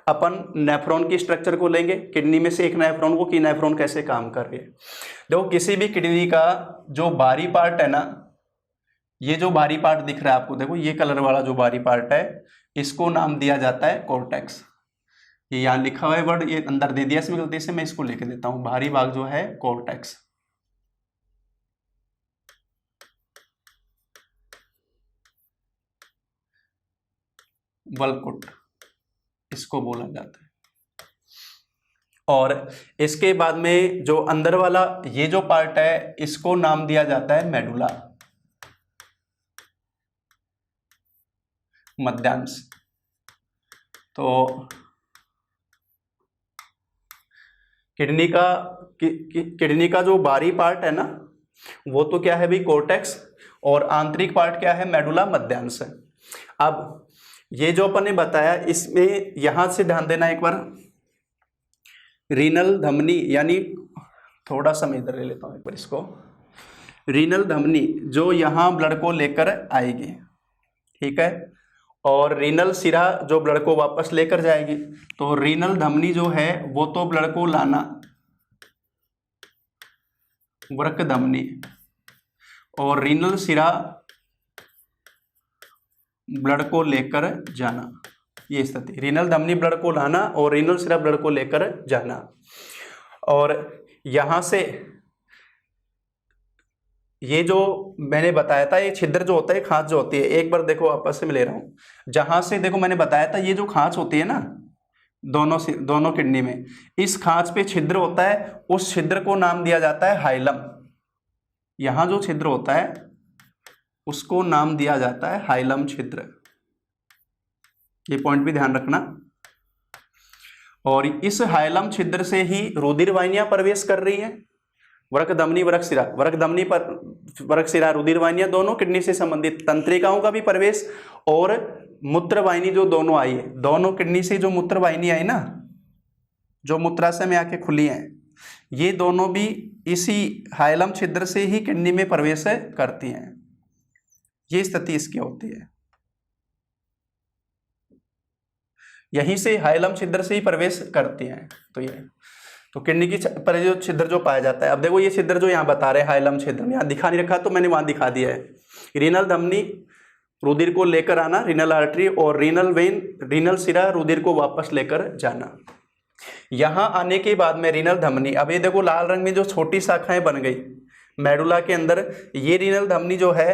अपन नेफ्रॉन की स्ट्रक्चर को लेंगे, किडनी में से एक नेफ्रॉन को कि नेफ्रॉन कैसे काम कर रही है। देखो किसी भी किडनी का जो बाहरी पार्ट है ना, ये जो बाहरी पार्ट दिख रहा है आपको, देखो ये कलर वाला जो बाहरी पार्ट है, इसको नाम दिया जाता है कॉर्टेक्स। ये यहाँ लिखा हुआ है वर्ड, ये अंदर दे दिया इसमें गलती से, मैं इसको लिख देता हूँ। बाहरी भाग जो है कॉर्टेक्स, वल्कुट इसको बोला जाता है। और इसके बाद में जो अंदर वाला ये जो पार्ट है, इसको नाम दिया जाता है मेडुला, मध्यांश। तो किडनी का जो बाहरी पार्ट है ना, वो तो क्या है भाई, कॉर्टेक्स, और आंतरिक पार्ट क्या है, मेडुला मध्यांश है। अब ये जो अपन ने बताया, इसमें यहां से ध्यान देना एक बार, रीनल धमनी, यानी थोड़ा सा मैं इधर ले लेता हूं एक बार इसको, रीनल धमनी जो यहां ब्लड को लेकर आएगी, ठीक है, और रीनल सिरा जो ब्लड को वापस लेकर जाएगी। तो रीनल धमनी जो है वो तो ब्लड को लाना, वृक्क धमनी, और रीनल सिरा ब्लड को लेकर जाना, ये स्थिति। रीनल धमनी ब्लड को लाना और रीनल सिरा ब्लड को लेकर जाना। और यहां से ये जो मैंने बताया था, ये छिद्र जो होता है, खांच जो होती है, एक बार देखो आपस में ले रहा हूं, जहां से देखो मैंने बताया था, ये जो खांच होती है ना दोनों किडनी में, इस खांच पे छिद्र होता है, उस छिद्र को नाम दिया जाता है हाइलम। यहां जो छिद्र होता है उसको नाम दिया जाता है हाइलम छिद्र, ये पॉइंट भी ध्यान रखना। और इस हाइलम छिद्र से ही रुधिर वाहिनियां प्रवेश कर रही हैं, वृक्क धमनी वृक्क सिरा, वृक्क धमनी पर वृक्क सिरा रुधिर वाहिनियां दोनों किडनी से संबंधित, तंत्रिकाओं का भी प्रवेश, और मूत्र वाहिनी जो दोनों आई है, दोनों किडनी से जो मूत्र वाहिनी आई ना, जो मूत्राशय में आके खुली हैं, ये दोनों भी इसी हाइलम छिद्र से ही किडनी में प्रवेश करती हैं। ये स्थिति इसकी होती है, यहीं से हाइलम छिद्र से ही प्रवेश करती हैं। तो ये तो किडनी की पर जो छिद्र जो पाया जाता है, अब देखो ये छिद्र जो यहाँ बता रहे हैं हाइलम छिद्र, यहाँ दिखा नहीं रखा तो मैंने वहां दिखा दिया है। रीनल धमनी रुधिर को लेकर आना, रीनल आर्टरी, और रीनल वेन रीनल सिरा रुधिर को वापस लेकर जाना। यहां आने के बाद में रीनल धमनी, अब ये देखो लाल रंग में जो छोटी शाखाएं बन गई मेडुला के अंदर, ये रीनल धमनी जो है,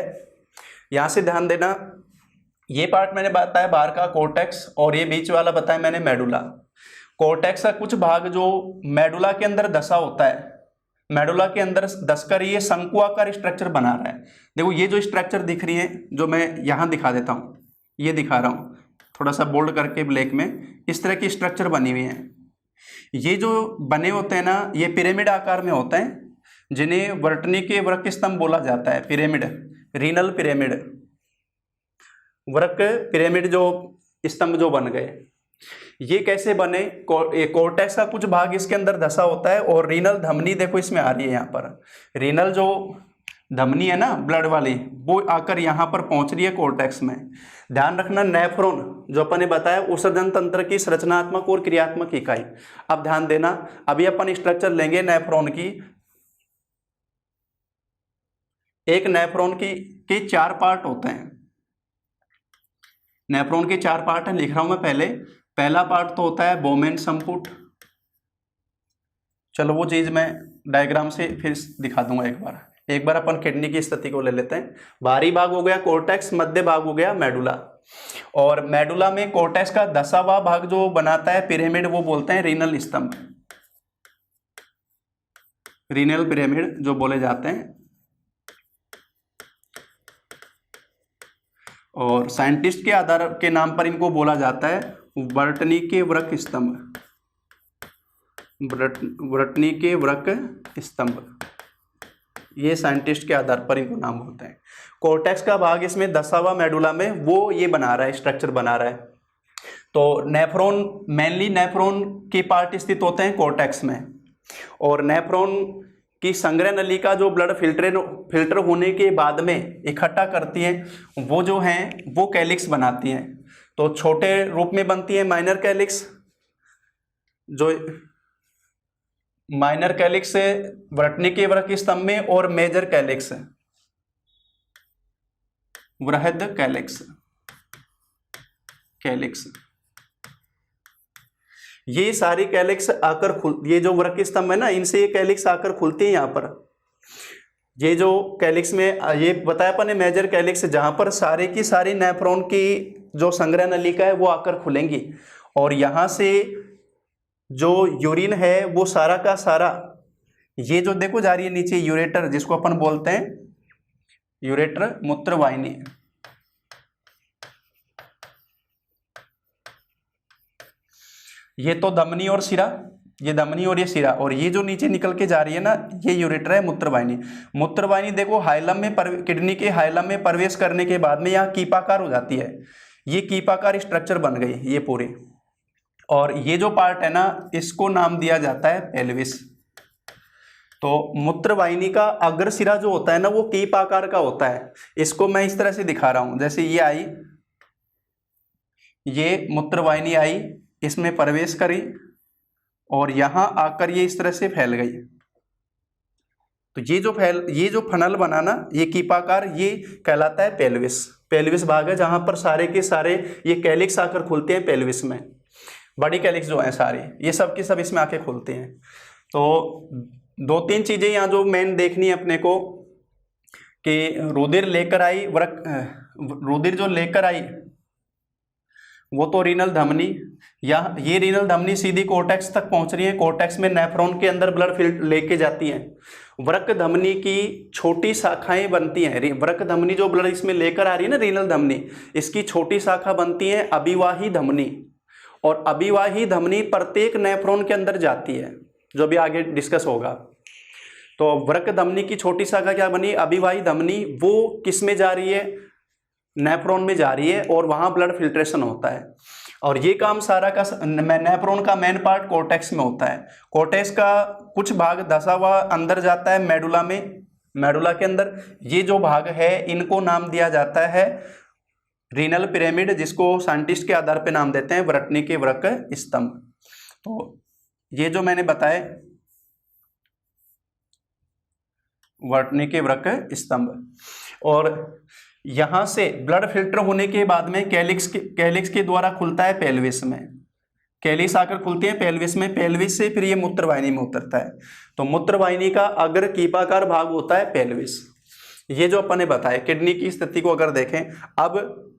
यहां से ध्यान देना, ये पार्ट मैंने बताया बाहर का कॉर्टेक्स, और ये बीच वाला बताया मैंने मेडुला। कॉर्टेक्स का कुछ भाग जो मेडुला के अंदर धसा होता है, मेडुला के अंदर धसकर ये शंकु आकार स्ट्रक्चर बना रहा है। देखो ये जो स्ट्रक्चर दिख रही है, जो मैं यहाँ दिखा देता हूँ, ये दिखा रहा हूँ थोड़ा सा बोल्ड करके ब्लैक में, इस तरह की स्ट्रक्चर बनी हुई है। ये जो बने होते हैं ना, ये पिरामिड आकार में होते हैं, जिन्हें वर्तनी के वृक्क स्तंभ बोला जाता है। पिरामिड, रीनल पिरामिड, वृक्क पिरामिड जो स्तंभ जो बन गए, ये कैसे बने? कॉर्टेक्स का कुछ भाग इसके अंदर धसा होता है, और रीनल धमनी देखो इसमें आ रही है। यहाँ पर रीनल जो धमनी है ना ब्लड वाली, वो आकर यहाँ पर पहुंच रही है कॉर्टेक्स में। ध्यान रखना, नेफ्रॉन जो अपन ने बताया उत्सर्जन तंत्र की संरचनात्मक और क्रियात्मक इकाई। अब ध्यान देना, अभी अपन स्ट्रक्चर लेंगे नेफ्रॉन की। एक नेफ्रॉन के 4 पार्ट होते हैं। नेफ्रॉन के 4 पार्ट है, लिख रहा हूं मैं पहले। पहला पार्ट तो होता है बोमेन संपुट, चलो वो चीज मैं डायग्राम से फिर दिखा दूंगा एक बार। एक बार अपन किडनी की स्थिति को ले लेते हैं। बाहरी भाग हो गया कोर्टेक्स, मध्य भाग हो गया मेडुला, और मेडुला में कोर्टेक्स का 10वां भाग जो बनाता है पिरामिड वो बोलते हैं रीनल स्तंभ, रीनल पिरामिड जो बोले जाते हैं। और साइंटिस्ट के आधार के नाम पर इनको बोला जाता है वर्टनी के वृक्क स्तंभ, वर्टनी के वृक्क स्तंभ, ये साइंटिस्ट के आधार पर इनको नाम होते हैं। कोर्टेक्स का भाग इसमें 10वां मेडुला में वो ये बना रहा है, स्ट्रक्चर बना रहा है। तो नेफ्रॉन, मेनली नेफ्रॉन के पार्ट स्थित होते हैं कोर्टेक्स में, और नेफ्रॉन की संग्रह नली का जो ब्लड फिल्टर होने के बाद में इकट्ठा करती है वो जो हैं वो कैलिक्स बनाती हैं। तो छोटे रूप में बनती है माइनर कैलिक्स, जो माइनर कैलिक्स है वर्टनी के वृक्क स्तंभ में, और मेजर कैलिक्स है वृहद कैलिक्स, कैलिक्स ये सारी कैलिक्स आकर ये जो वृक्क स्तंभ है ना, इनसे ये कैलिक्स आकर खुलती है। यहाँ पर ये जो कैलिक्स में ये बताया अपन ने मेजर कैलिक्स, जहां पर सारे की सारी नेफ्रॉन की जो संग्रह नलिका है वो आकर खुलेंगी, और यहां से जो यूरिन है वो सारा का सारा ये जो देखो जा रही है नीचे यूरेटर, जिसको अपन बोलते हैं यूरेटर, मूत्रवाहिनी, ये तो धमनी और सिरा, ये धमनी और ये सिरा, और ये जो नीचे निकल के जा रही है ना ये यूरेटर है मूत्रवाहिनी। मूत्रवाहिनी देखो हाइलम में किडनी के हाइलम में प्रवेश करने के बाद में यहाँ कीपाकार हो जाती है, ये कीपाकार स्ट्रक्चर बन गई ये पूरी, और ये जो पार्ट है ना इसको नाम दिया जाता है पेल्विस। तो मूत्रवाहिनी का अग्र सिरा जो होता है ना वो कीप आकार का होता है। इसको मैं इस तरह से दिखा रहा हूं, जैसे ये आई, ये मूत्रवाहिनी आई, इसमें प्रवेश करी और यहां आकर ये इस तरह से फैल गई। तो ये जो फनल बना ना ये कीपाकार, ये कहलाता है पेल्विस। पेल्विस भाग है जहां पर सारे के सारे ये कैलिक्स आकर खुलते हैं पेल्विस में, बड़ी कैलिक्स जो है सारे ये सब की सब इसमें आके खुलते हैं। तो 2-3 चीजें यहाँ जो मेन देखनी है अपने को कि रुधिर लेकर आई रुधिर जो लेकर आई वो तो रीनल धमनी, या ये रीनल धमनी सीधी कोर्टेक्स तक पहुंच रही है, कोर्टेक्स में नेफ्रॉन के अंदर ब्लड फिल्ट लेके जाती हैं। वृक्क धमनी की छोटी शाखाएं बनती हैं, वृक्क धमनी जो ब्लड इसमें लेकर आ रही है ना रीनल धमनी, इसकी छोटी शाखा बनती है अभिवाही धमनी, और अभिवाही धमनी प्रत्येक नेफ्रॉन के अंदर जाती है, जो भी आगे डिस्कस होगा। तो वृक्क धमनी की छोटी शाखा क्या बनी, अभिवाही धमनी, वो किस में जा रही है, नेफ्रॉन में जा रही है, और वहां ब्लड फिल्ट्रेशन होता है। और ये काम सारा का नेफ्रॉन का मेन पार्ट कोर्टेक्स में होता है। कोर्टेक्स का कुछ भाग 10वां अंदर जाता है मेडुला में, मेडुला के अंदर ये जो भाग है इनको नाम दिया जाता है रीनल पिरामिड, जिसको साइंटिस्ट के आधार पे नाम देते हैं वर्टनी के वृक्क स्तंभ। तो ये जो मैंने बताया वर्टनी के वृक्क स्तंभ, और यहां से ब्लड फिल्टर होने के बाद में कैलिक्स के द्वारा खुलता है पेल्विस में, कैलिक्स आकर खुलती है पेल्विस में, पेल्विस से फिर ये मूत्रवाहिनी में उतरता है। तो मूत्रवाहिनी का अग्र कीपाकार भाग होता है पेल्विस। ये जो अपन ने बताया किडनी की स्थिति को अगर देखें, अब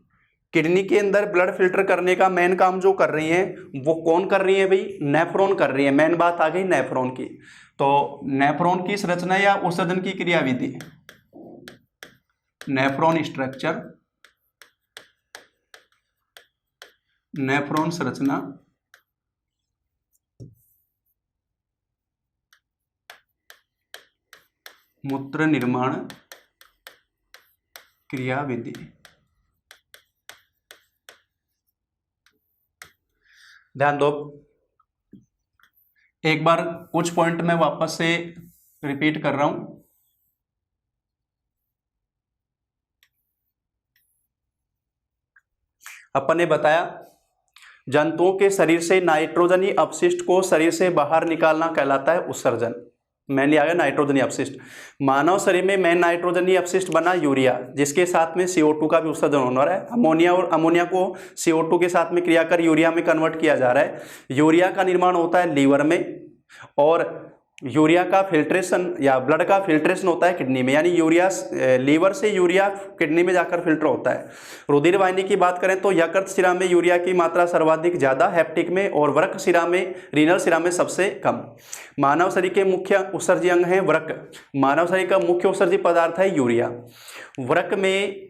किडनी के अंदर ब्लड फिल्टर करने का मेन काम जो कर रही है वो कौन कर रही है भाई, नेफ्रॉन कर रही है। मेन बात आ गई नेफ्रॉन की। तो नेफ्रॉन की संरचना या उत्सर्जन की क्रियाविधि, नेफ्रॉन स्ट्रक्चर, नेफ्रॉन संरचना, मूत्र निर्माण क्रियाविधि। ध्यान दो, एक बार कुछ पॉइंट मैं वापस से रिपीट कर रहा हूं। अपन ने बताया जंतुओं के शरीर से नाइट्रोजनी अपशिष्ट को शरीर से बाहर निकालना कहलाता है उत्सर्जन। मेनली आ गया नाइट्रोजनी अपशिष्ट। मानव शरीर में मेन नाइट्रोजनी अपशिष्ट बना यूरिया, जिसके साथ में CO2 का भी उत्सर्जन होना रहा है। अमोनिया और अमोनिया को CO2 के साथ में क्रिया कर यूरिया में कन्वर्ट किया जा रहा है। यूरिया का निर्माण होता है लीवर में, और यूरिया का फिल्ट्रेशन या ब्लड का फिल्ट्रेशन होता है किडनी में, यानी यूरिया लीवर से यूरिया किडनी में जाकर फिल्टर होता है। रुधिर वाहिनी की बात करें तो यकृत शिरा में यूरिया की मात्रा सर्वाधिक ज़्यादा, हेप्टिक में, और वृक्क शिरा में, रीनल शिरा में सबसे कम। मानव शरीर के मुख्य उत्सर्जी अंग है वृक्क। मानव शरीर का मुख्य उत्सर्जी पदार्थ है यूरिया। वृक्क में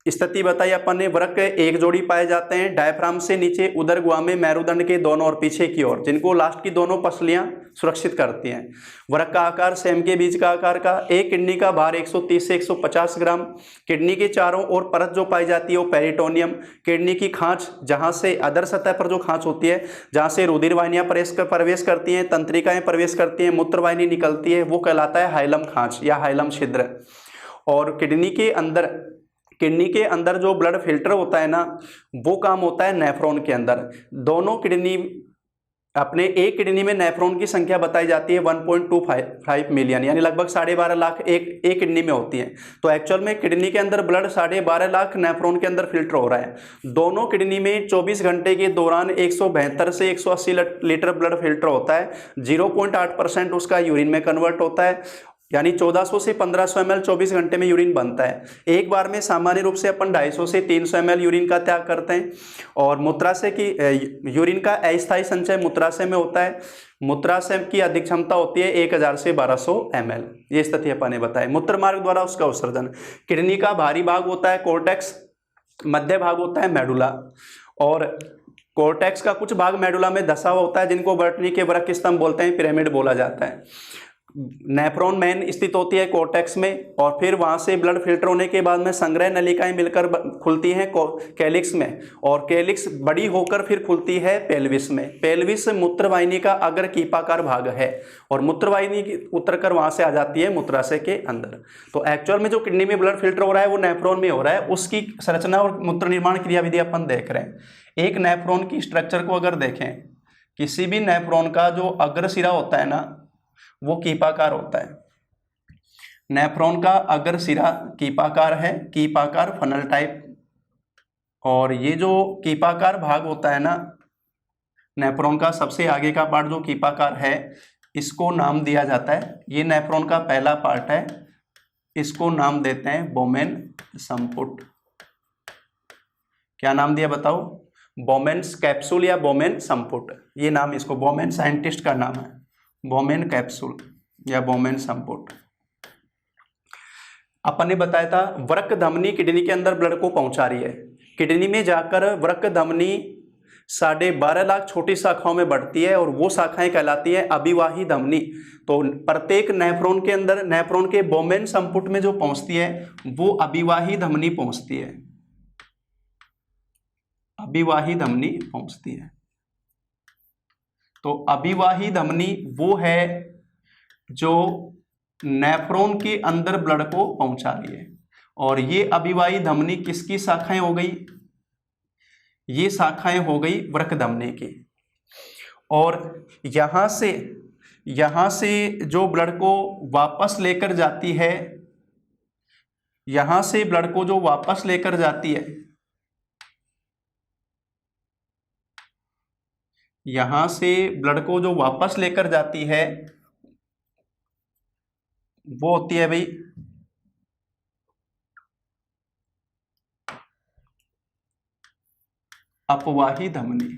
स्थिति बताई अपन ने, वृक्क एक जोड़ी पाए जाते हैं डायफ्राम से नीचे उदर गुहा में मेरुदंड के दोनों और पीछे की ओर, जिनको लास्ट की दोनों पसलियां सुरक्षित करती हैं। वृक्क का आकार सेम के बीज का आकार का। एक किडनी का भार 130 से 150 ग्राम। किडनी के चारों ओर परत जो पाई जाती है वो पेरिटोनियम। किडनी की खांच, जहां से अधर सतह पर जो खांच होती है, जहां से रुधिर वाहिनियां प्रवेश करती हैं, तंत्रिकाएं प्रवेश करती हैं, मूत्र वाहिनी निकलती है, वो कहलाता है हाइलम खांच या हाइलम छिद्र। और किडनी के अंदर जो ब्लड फिल्टर होता है ना, वो काम होता है नेफ्रॉन के अंदर। दोनों किडनी, अपने एक किडनी में नेफ्रॉन की संख्या बताई जाती है 1.25 मिलियन, यानी लगभग 12.5 लाख एक किडनी में होती है। तो एक्चुअल में किडनी के अंदर ब्लड 12.5 लाख नेफ्रॉन के अंदर फिल्टर हो रहा है। दोनों किडनी में 24 घंटे के दौरान 172 से 180 लीटर ब्लड फिल्टर होता है। 0.8% उसका यूरिन में कन्वर्ट होता है, यानी 1400 से 1500 ml 24 घंटे में यूरिन बनता है। एक बार में सामान्य रूप से अपन 250 से 300 ml यूरिन का त्याग करते हैं। और मूत्राशय की यूरिन का अस्थायी संचय मूत्राशय में होता है। मूत्राशय की अधिक क्षमता होती है 1000 से 1200 ml। ये स्थिति अपन ने बताया। मूत्र मार्ग द्वारा उसका उत्सर्जन। किडनी का भारी भाग होता है कोर्टेक्स, मध्य भाग होता है मेडुला, और कोर्टेक्स का कुछ भाग मेडुला में धसा हुआ होता है, जिनको बर्टनी के वृक्क स्तंभ बोलते हैं, पिरामिड बोला जाता है। नेफ्रॉन मेन स्थित होती है कोर्टेक्स में, और फिर वहां से ब्लड फिल्टर होने के बाद में संग्रह नलिकाएं मिलकर खुलती हैं कैलिक्स में, और कैलिक्स बड़ी होकर फिर खुलती है पेल्विस में। पेल्विस मूत्रवाहिनी का अग्र कीपाकार भाग है, और मूत्रवाहिनी उतरकर वहां से आ जाती है मूत्राशय के अंदर। तो एक्चुअल में जो किडनी में ब्लड फिल्टर हो रहा है वो नेफ्रॉन में हो रहा है। उसकी संरचना और मूत्र निर्माण क्रियाविधि अपन देख रहे हैं। एक नेफ्रॉन की स्ट्रक्चर को अगर देखें, किसी भी नेफ्रॉन का जो अग्र सिरा होता है ना, वो कीपाकार होता है। नेफ्रॉन का अग्र सिरा कीपाकार है, कीपाकार फनल टाइप। और ये जो कीपाकार भाग होता है ना नेफ्रॉन का, सबसे आगे का पार्ट जो कीपाकार है, इसको नाम दिया जाता है, ये नेफ्रॉन का पहला पार्ट है, इसको नाम देते हैं बोमेन संपुट। क्या नाम दिया बताओ? बोमेन्स कैप्सूल या बोमेन संपुट, ये नाम इसको, बोमेन साइंटिस्ट का नाम है, बोमेन कैप्सूल या बोमेन संपुट। अपन ने बताया था वृक्क धमनी किडनी के अंदर ब्लड को पहुंचा रही है। किडनी में जाकर वृक्क धमनी 12.5 लाख छोटी शाखाओं में बढ़ती है, और वो शाखाएं कहलाती है अभिवाही धमनी। तो प्रत्येक नेफ्रॉन के अंदर, नेफ्रॉन के बोमेन संपुट में जो पहुंचती है वो अभिवाही धमनी पहुंचती है, अभिवाही धमनी पहुंचती है। तो अभिवाही धमनी वो है जो नेफ्रॉन के अंदर ब्लड को पहुंचा रही है। और ये अभिवाही धमनी किसकी शाखाएं हो गई? ये शाखाएं हो गई वृक्क धमनी की। और यहां से जो ब्लड को वापस लेकर जाती है, यहां से ब्लड को जो वापस लेकर जाती है, यहां से ब्लड को जो वापस लेकर जाती है वो होती है भाई अपवाही धमनी।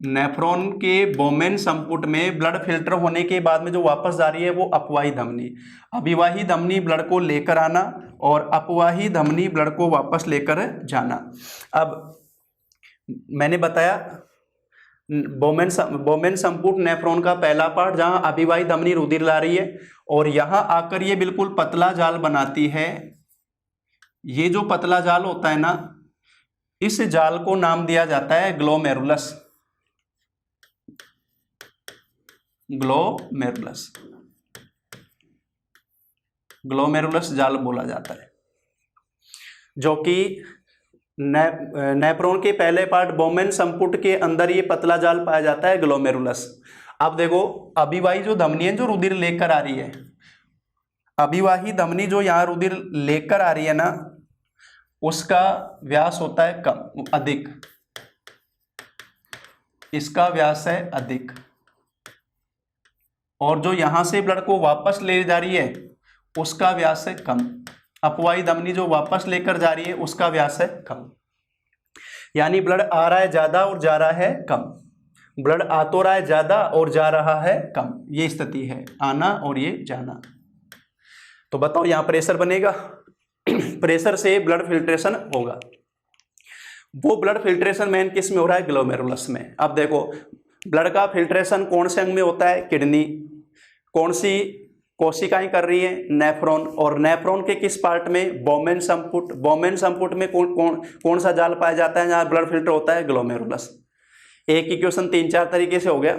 नेफ्रॉन के बोमेन संपुट में ब्लड फिल्टर होने के बाद में जो वापस जा रही है वो अपवाही धमनी। अभिवाही धमनी ब्लड को लेकर आना, और अपवाही धमनी ब्लड को वापस लेकर जाना। अब मैंने बताया बोमेन संपुट नेफ्रॉन का पहला पार्ट, जहां अभिवाही धमनी रुधिर ला रही है, और यहां आकर ये बिल्कुल पतला जाल बनाती है। ये जो पतला जाल होता है ना, इस जाल को नाम दिया जाता है ग्लोमेरुलस। ग्लोमेरुलस, ग्लोमेरुलस जाल बोला जाता है, जो कि नेफ्रॉन के पहले पार्ट बोमेन संपुट के अंदर ये पतला जाल पाया जाता है ग्लोमेरुलस। अब देखो, अभिवाही जो धमनी है जो रुधिर लेकर आ रही है, अभिवाही धमनी जो यहाँ रुधिर लेकर आ रही है ना, उसका व्यास होता है कम, अधिक, इसका व्यास है अधिक। और जो यहाँ से ब्लड को वापस ले जा रही है उसका व्यास है कम। अपवाही धमनी जो वापस लेकर जा रही है उसका व्यास है कम। यानी ब्लड आ रहा है ज्यादा और जा रहा है कम, ब्लड आ तो रहा है ज्यादा और जा रहा है कम, ये स्थिति है, आना और ये जाना। तो बताओ यहां प्रेशर बनेगा प्रेशर से ब्लड फिल्ट्रेशन होगा। वो ब्लड फिल्ट्रेशन मेन किस में हो रहा है? ग्लोमेरुलस में। अब देखो ब्लड का फिल्ट्रेशन कौन से अंग में होता है? किडनी। कौन सी कोशिकाएं कर रही है? नेफ्रॉन। और नेफ्रॉन के किस पार्ट में? बोमेन संपुट। बोमेन संपुट में कौन सा जाल पाया जाता है जहां ब्लड फिल्टर होता है? ग्लोमेरुलस। एक ही क्वेश्चन 3-4 तरीके से हो गया।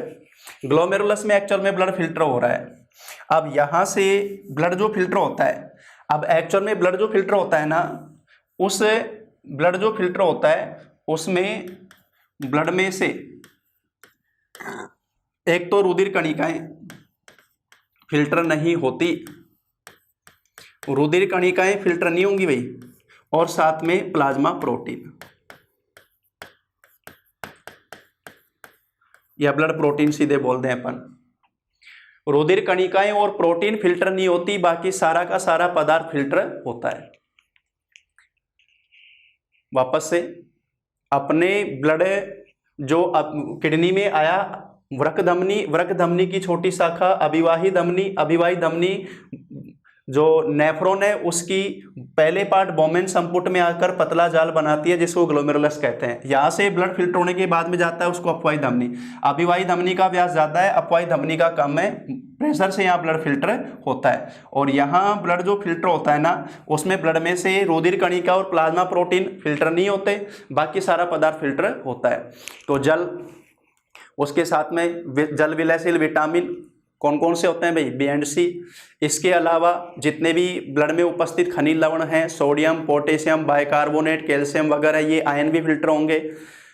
ग्लोमेरुलस में एक्चुअल में ब्लड फिल्टर हो रहा है। अब यहां से ब्लड जो फिल्टर होता है, अब एक्चुअल में ब्लड जो फिल्टर होता है ना, उस ब्लड जो फिल्टर होता है उसमें ब्लड में से एक तो रुधिर कणिकाएं फिल्टर नहीं होती, रुधिर कणिकाएं फिल्टर नहीं होंगी भाई, और साथ में प्लाज्मा प्रोटीन या ब्लड प्रोटीन सीधे बोल दें अपन। रुधिर कणिकाएं और प्रोटीन फिल्टर नहीं होती, बाकी सारा का सारा पदार्थ फिल्टर होता है। वापस से अपने ब्लड जो किडनी में आया, वृक्क धमनी की छोटी शाखा अभिवाही धमनी जो नेफ्रॉन है उसकी पहले पार्ट बोमेन संपुट में आकर पतला जाल बनाती है जिसको ग्लोमेरुलस कहते हैं। यहां से ब्लड फिल्टर होने के बाद में जाता है उसको अपवाही धमनी। अभिवाही धमनी का व्यास ज्यादा है, अपवाही धमनी का कम है, प्रेशर से यहाँ ब्लड फिल्टर होता है। और यहाँ ब्लड जो फिल्टर होता है ना, उसमें ब्लड में से रुधिर कणिका और प्लाज्मा प्रोटीन फिल्टर नहीं होते, बाकी सारा पदार्थ फिल्टर होता है। तो जल, उसके साथ में जल विलयशील विटामिन कौन कौन से होते हैं भाई? बी एंड सी। इसके अलावा जितने भी ब्लड में उपस्थित खनिज लवण हैं, सोडियम, पोटेशियम, बाइकार्बोनेट, कैल्शियम वगैरह, ये आयन भी फिल्टर होंगे।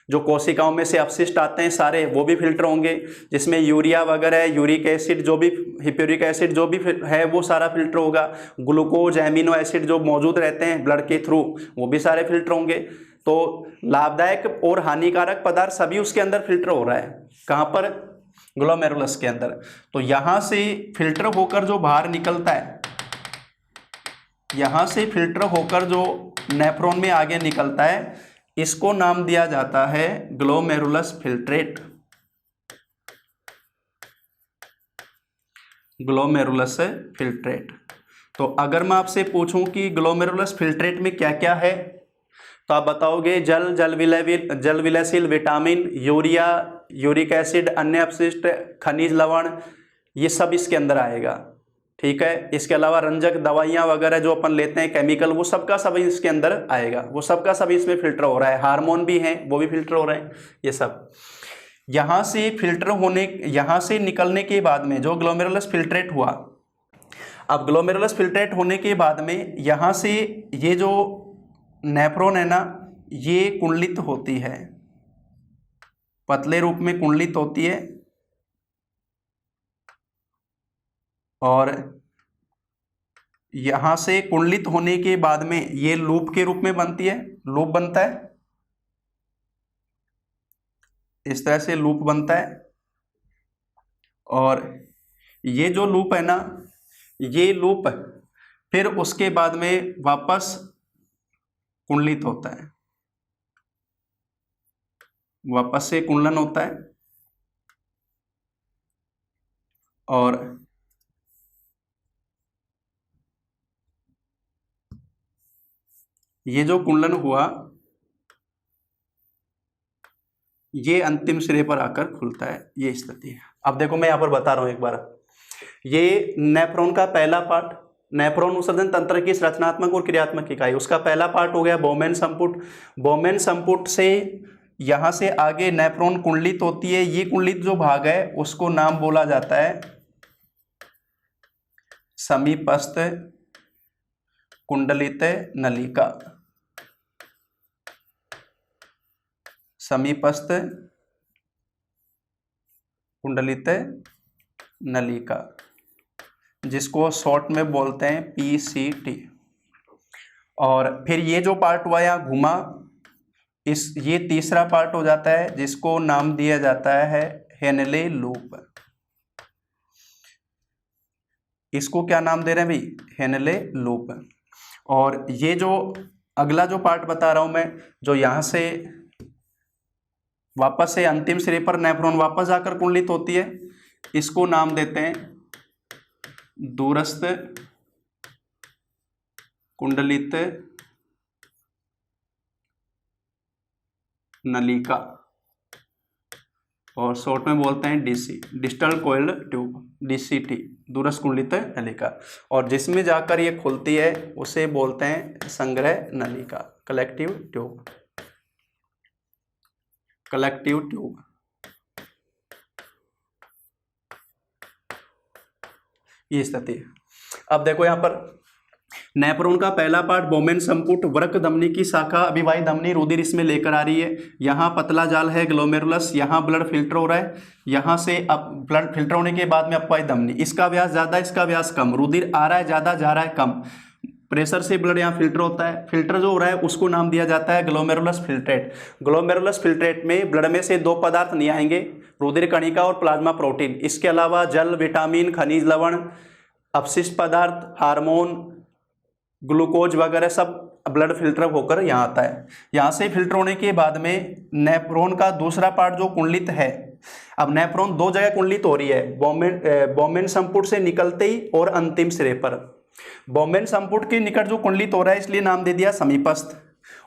जो कोशिकाओं में से अपशिष्ट आते हैं सारे, वो भी फिल्टर होंगे, जिसमें यूरिया वगैरह, यूरिक एसिड जो भी, हिप्यूरिक एसिड जो भी है वो सारा फिल्टर होगा। ग्लूकोज, एमिनो एसिड जो मौजूद रहते हैं ब्लड के थ्रू, वो भी सारे फिल्टर होंगे। तो लाभदायक और हानिकारक पदार्थ सभी उसके अंदर फिल्टर हो रहा है। कहाँ पर? ग्लोमेरुलस के अंदर। तो यहां से फिल्टर होकर जो बाहर निकलता है, यहां से फिल्टर होकर जो नेफ्रॉन में आगे निकलता है, इसको नाम दिया जाता है ग्लोमेरुलस फिल्ट्रेट। Glomerulus filtrate. तो अगर मैं आपसे पूछूं कि ग्लोमेरुलस फिल्ट्रेट में क्या क्या है, तो आप बताओगे जल विलयशील विटामिन, यूरिया, यूरिक एसिड, अन्य अपशिष्ट, खनिज लवण, ये सब इसके अंदर आएगा। ठीक है। इसके अलावा रंजक दवाइयां वगैरह जो अपन लेते हैं केमिकल, वो सब का सब इसके अंदर आएगा, वो सब का सब इसमें फिल्टर हो रहा है। हार्मोन भी हैं, वो भी फिल्टर हो रहे हैं। ये सब यहाँ से फिल्टर होने, यहाँ से निकलने के बाद में जो ग्लोमेरुलस फिल्ट्रेट हुआ, अब ग्लोमेरुलस फिल्ट्रेट होने के बाद में यहाँ से ये जो नेफ्रॉन है ना, ये कुंडलित होती है, पतले रूप में कुंडलित होती है, और यहां से कुंडलित होने के बाद में ये लूप के रूप में बनती है, लूप बनता है, इस तरह से लूप बनता है। और ये जो लूप है ना, ये लूप फिर उसके बाद में वापस कुंडलित होता है, वापस से कुंडलन होता है, और ये जो कुंडलन हुआ, ये अंतिम सिरे पर आकर खुलता है, ये स्थिति है। अब देखो मैं यहां पर बता रहा हूं एक बार, ये नेफ्रॉन का पहला पार्ट, नेफ्रॉन उत्सर्जन तंत्र की रचनात्मक और क्रियात्मक इकाई, उसका पहला पार्ट हो गया बोमेन संपुट। बोमेन संपुट से यहां से आगे नेफ्रॉन कुंडलित होती है, ये कुंडलित जो भाग है उसको नाम बोला जाता है समीपस्थ कुंडलित नलिका। समीपस्थ कुंडलित नलिका, जिसको शॉर्ट में बोलते हैं PCT। और फिर ये जो पार्ट हुआ यहाँ घुमा, ये तीसरा पार्ट हो जाता है, जिसको नाम दिया जाता है हेनले लूप। इसको क्या नाम दे रहे हैं भाई, हेनले लूप। और ये जो अगला जो पार्ट बता रहा हूं मैं, जो यहां से वापस से अंतिम सिरे पर नेफ्रॉन वापस जाकर कुंडलित होती है, इसको नाम देते हैं दूरस्थ कुंडलित नलिका, और शॉर्ट में बोलते हैं DC, distal coiled tube, DCT, दूरस्थ कुंडलित नलिका। और जिसमें जाकर ये खुलती है उसे बोलते हैं संग्रह नलिका, कलेक्टिव ट्यूब, कलेक्टिव ट्यूब। ये स्थिति। अब देखो यहाँ पर नेफ्रॉन का पहला पार्ट बोमेन संपुट, वृक्क धमनी की शाखा, अभिवाही धमनी, रुधिर इसमें लेकर आ रही है। यहाँ पतला जाल है ग्लोमेरुलस, यहाँ ब्लड फिल्टर हो रहा है, यहाँ से अब ब्लड फिल्टर होने के बाद में अपवाही धमनी, इसका व्यास ज्यादा, इसका व्यास कम, रुधिर आ रहा है ज्यादा, जा रहा है कम, प्रेशर से ब्लड यहाँ फिल्टर होता है। फिल्टर जो हो रहा है उसको नाम दिया जाता है ग्लोमेरुलस फिल्ट्रेट। ग्लोमेरुलस फिल्ट्रेट में ब्लड में से दो पदार्थ नहीं आएंगे, रुधिर कणिका और प्लाज्मा प्रोटीन। इसके अलावा जल, विटामिन, खनिज लवण, अपशिष्ट पदार्थ, हार्मोन, ग्लूकोज वगैरह सब ब्लड फिल्टर होकर यहाँ आता है। यहाँ से फिल्टर होने के बाद में नेफ्रॉन का दूसरा पार्ट जो कुंडलित है, अब नेफ्रॉन दो जगह कुंडलित हो रही है, बोमेन संपुट से निकलते ही और अंतिम सिरे पर। बोमेन संपुट के निकट जो कुंडलित हो रहा है इसलिए नाम दे दिया समीपस्थ,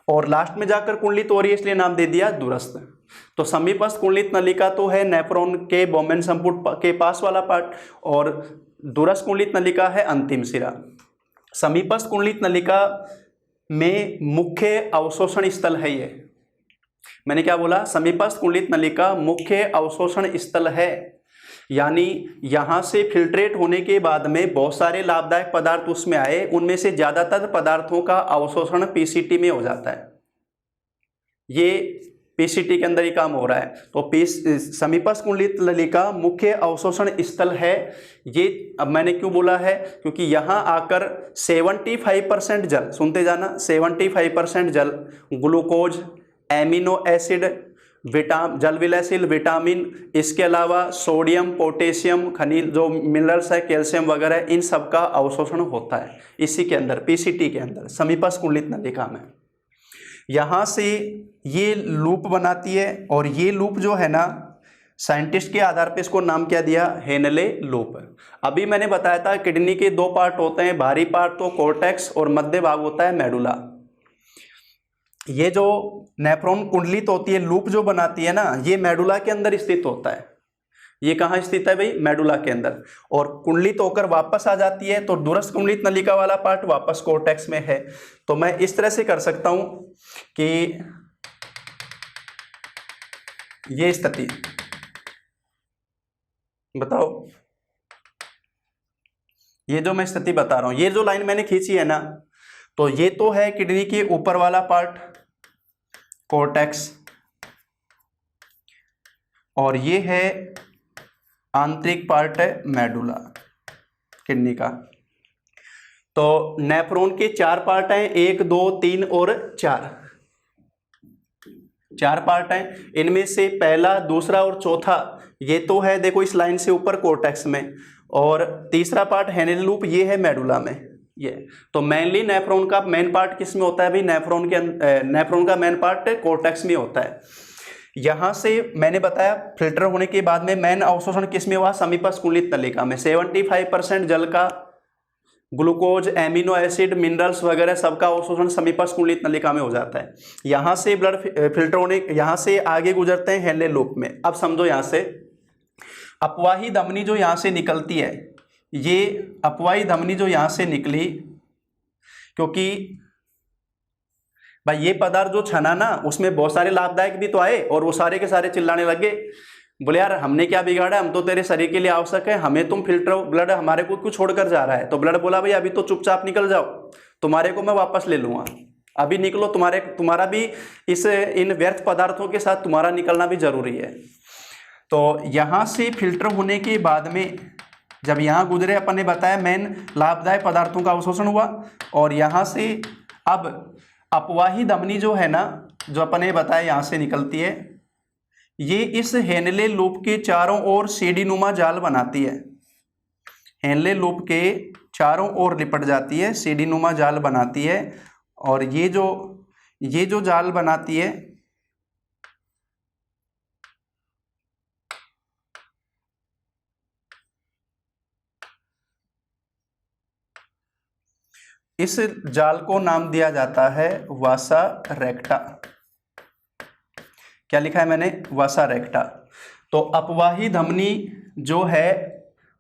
और लास्ट में जाकर कुंडलित हो रही है इसलिए नाम दे दिया दूरस्थ। तो समीपस्थ कुंडलित नलिका तो है नेफ्रॉन के बोमेन संपुट के पास वाला पार्ट, और दूरस्थ कुंडलित नलिका है अंतिम सिरा। समीपस्थ कुंडलित नलिका में मुख्य अवशोषण स्थल है ये। मैंने क्या बोला, समीपस्थ कुंडलित नलिका मुख्य अवशोषण स्थल है, यानी यहां से फिल्ट्रेट होने के बाद में बहुत सारे लाभदायक पदार्थ उसमें आए, उनमें से ज्यादातर पदार्थों का अवशोषण पीसीटी में हो जाता है। ये पीसीटी के अंदर ही काम हो रहा है। तो समीपस्थ कुंडलित नलिका मुख्य अवशोषण स्थल है। ये अब मैंने क्यों बोला है, क्योंकि यहाँ आकर 75% जल, सुनते जाना, 75% जल, ग्लूकोज, एमिनो एसिड, जल विलयशील विटामिन, इसके अलावा सोडियम, पोटेशियम, खनिज जो मिनरल्स है, कैल्शियम वगैरह, इन सब का अवशोषण होता है इसी के अंदर, पीसीटी के अंदर, समीपस्थ कुंडलित नलिका में। यहाँ से ये लूप बनाती है, और ये लूप जो है ना, साइंटिस्ट के आधार पे इसको नाम क्या दिया, हेनले लूप। अभी मैंने बताया था किडनी के दो पार्ट होते हैं, भारी पार्ट तो कॉर्टेक्स और मध्य भाग होता है मेडुला। ये जो नेफ्रॉन कुंडलित होती है, लूप जो बनाती है ना, ये मेडुला के अंदर स्थित होता है। ये कहाँ स्थित है भाई, मेडुला के अंदर, और कुंडलित होकर वापस आ जाती है। तो दूरस्थ कुंडलित नलिका वाला पार्ट वापस कॉर्टेक्स में है। तो मैं इस तरह से कर सकता हूं कि ये स्थिति बताओ, ये जो मैं स्थिति बता रहा हूं, ये जो लाइन मैंने खींची है ना, तो ये तो है किडनी के ऊपर वाला पार्ट कॉर्टेक्स, और ये है आंतरिक पार्ट है मेडुला किडनी का। तो नेफ्रॉन के चार पार्ट हैं, 1, 2, 3 और 4, 4 पार्ट हैं। इनमें से पहला, दूसरा और चौथा ये तो है देखो इस लाइन से ऊपर कॉर्टेक्स में, और तीसरा पार्ट हेनले लूप ये है मेडुला में। ये तो मेनली नेफ्रॉन का मेन पार्ट किस में होता है भाई, नेफ्रॉन का मेन पार्ट कॉर्टेक्स में होता है। यहां से मैंने बताया फिल्टर होने के बाद में मेन अवशोषण किस में हुआ, समीपस्थ कुंडलित नलिका में। 75% जल का, ग्लूकोज, एमिनो एसिड, मिनरल्स वगैरह सबका अवशोषण समीपस्थ कुंडलित नलिका में हो जाता है। यहां से ब्लड फिल्टर होने, यहां से आगे गुजरते हैं हेनले लूप में। अब समझो यहां से अपवाही धमनी जो यहां से निकलती है, ये अपवाही धमनी जो यहां से निकली, क्योंकि भाई ये पदार्थ जो छना ना, उसमें बहुत सारे लाभदायक भी तो आए, और वो सारे के सारे चिल्लाने लगे, बोले यार हमने क्या बिगाड़ा, हम तो तेरे शरीर के लिए आवश्यक है, हमें तुम फिल्टर ब्लड हमारे को क्यों छोड़कर जा रहा है। तो ब्लड बोला भाई अभी तो चुपचाप निकल जाओ, तुम्हारे को मैं वापस ले लूंगा, अभी निकलो, तुम्हारा भी इन व्यर्थ पदार्थों के साथ तुम्हारा निकलना भी जरूरी है। तो यहाँ से फिल्टर होने के बाद में जब यहाँ गुजरे, अपन ने बताया मेन लाभदायक पदार्थों का अवशोषण हुआ, और यहाँ से अब अपवाही धमनी जो है ना, जो अपन ने बताया यहाँ से निकलती है, ये इस हेनले लूप के चारों ओर सीढ़ी नुमा जाल बनाती है। हेनले लूप के चारों ओर लिपट जाती है, सीढ़ीनुमा जाल बनाती है, और ये जो जाल बनाती है इस जाल को नाम दिया जाता है वासा रेक्टा। क्या लिखा है मैंने? वासा रेक्टा। तो अपवाही धमनी जो है,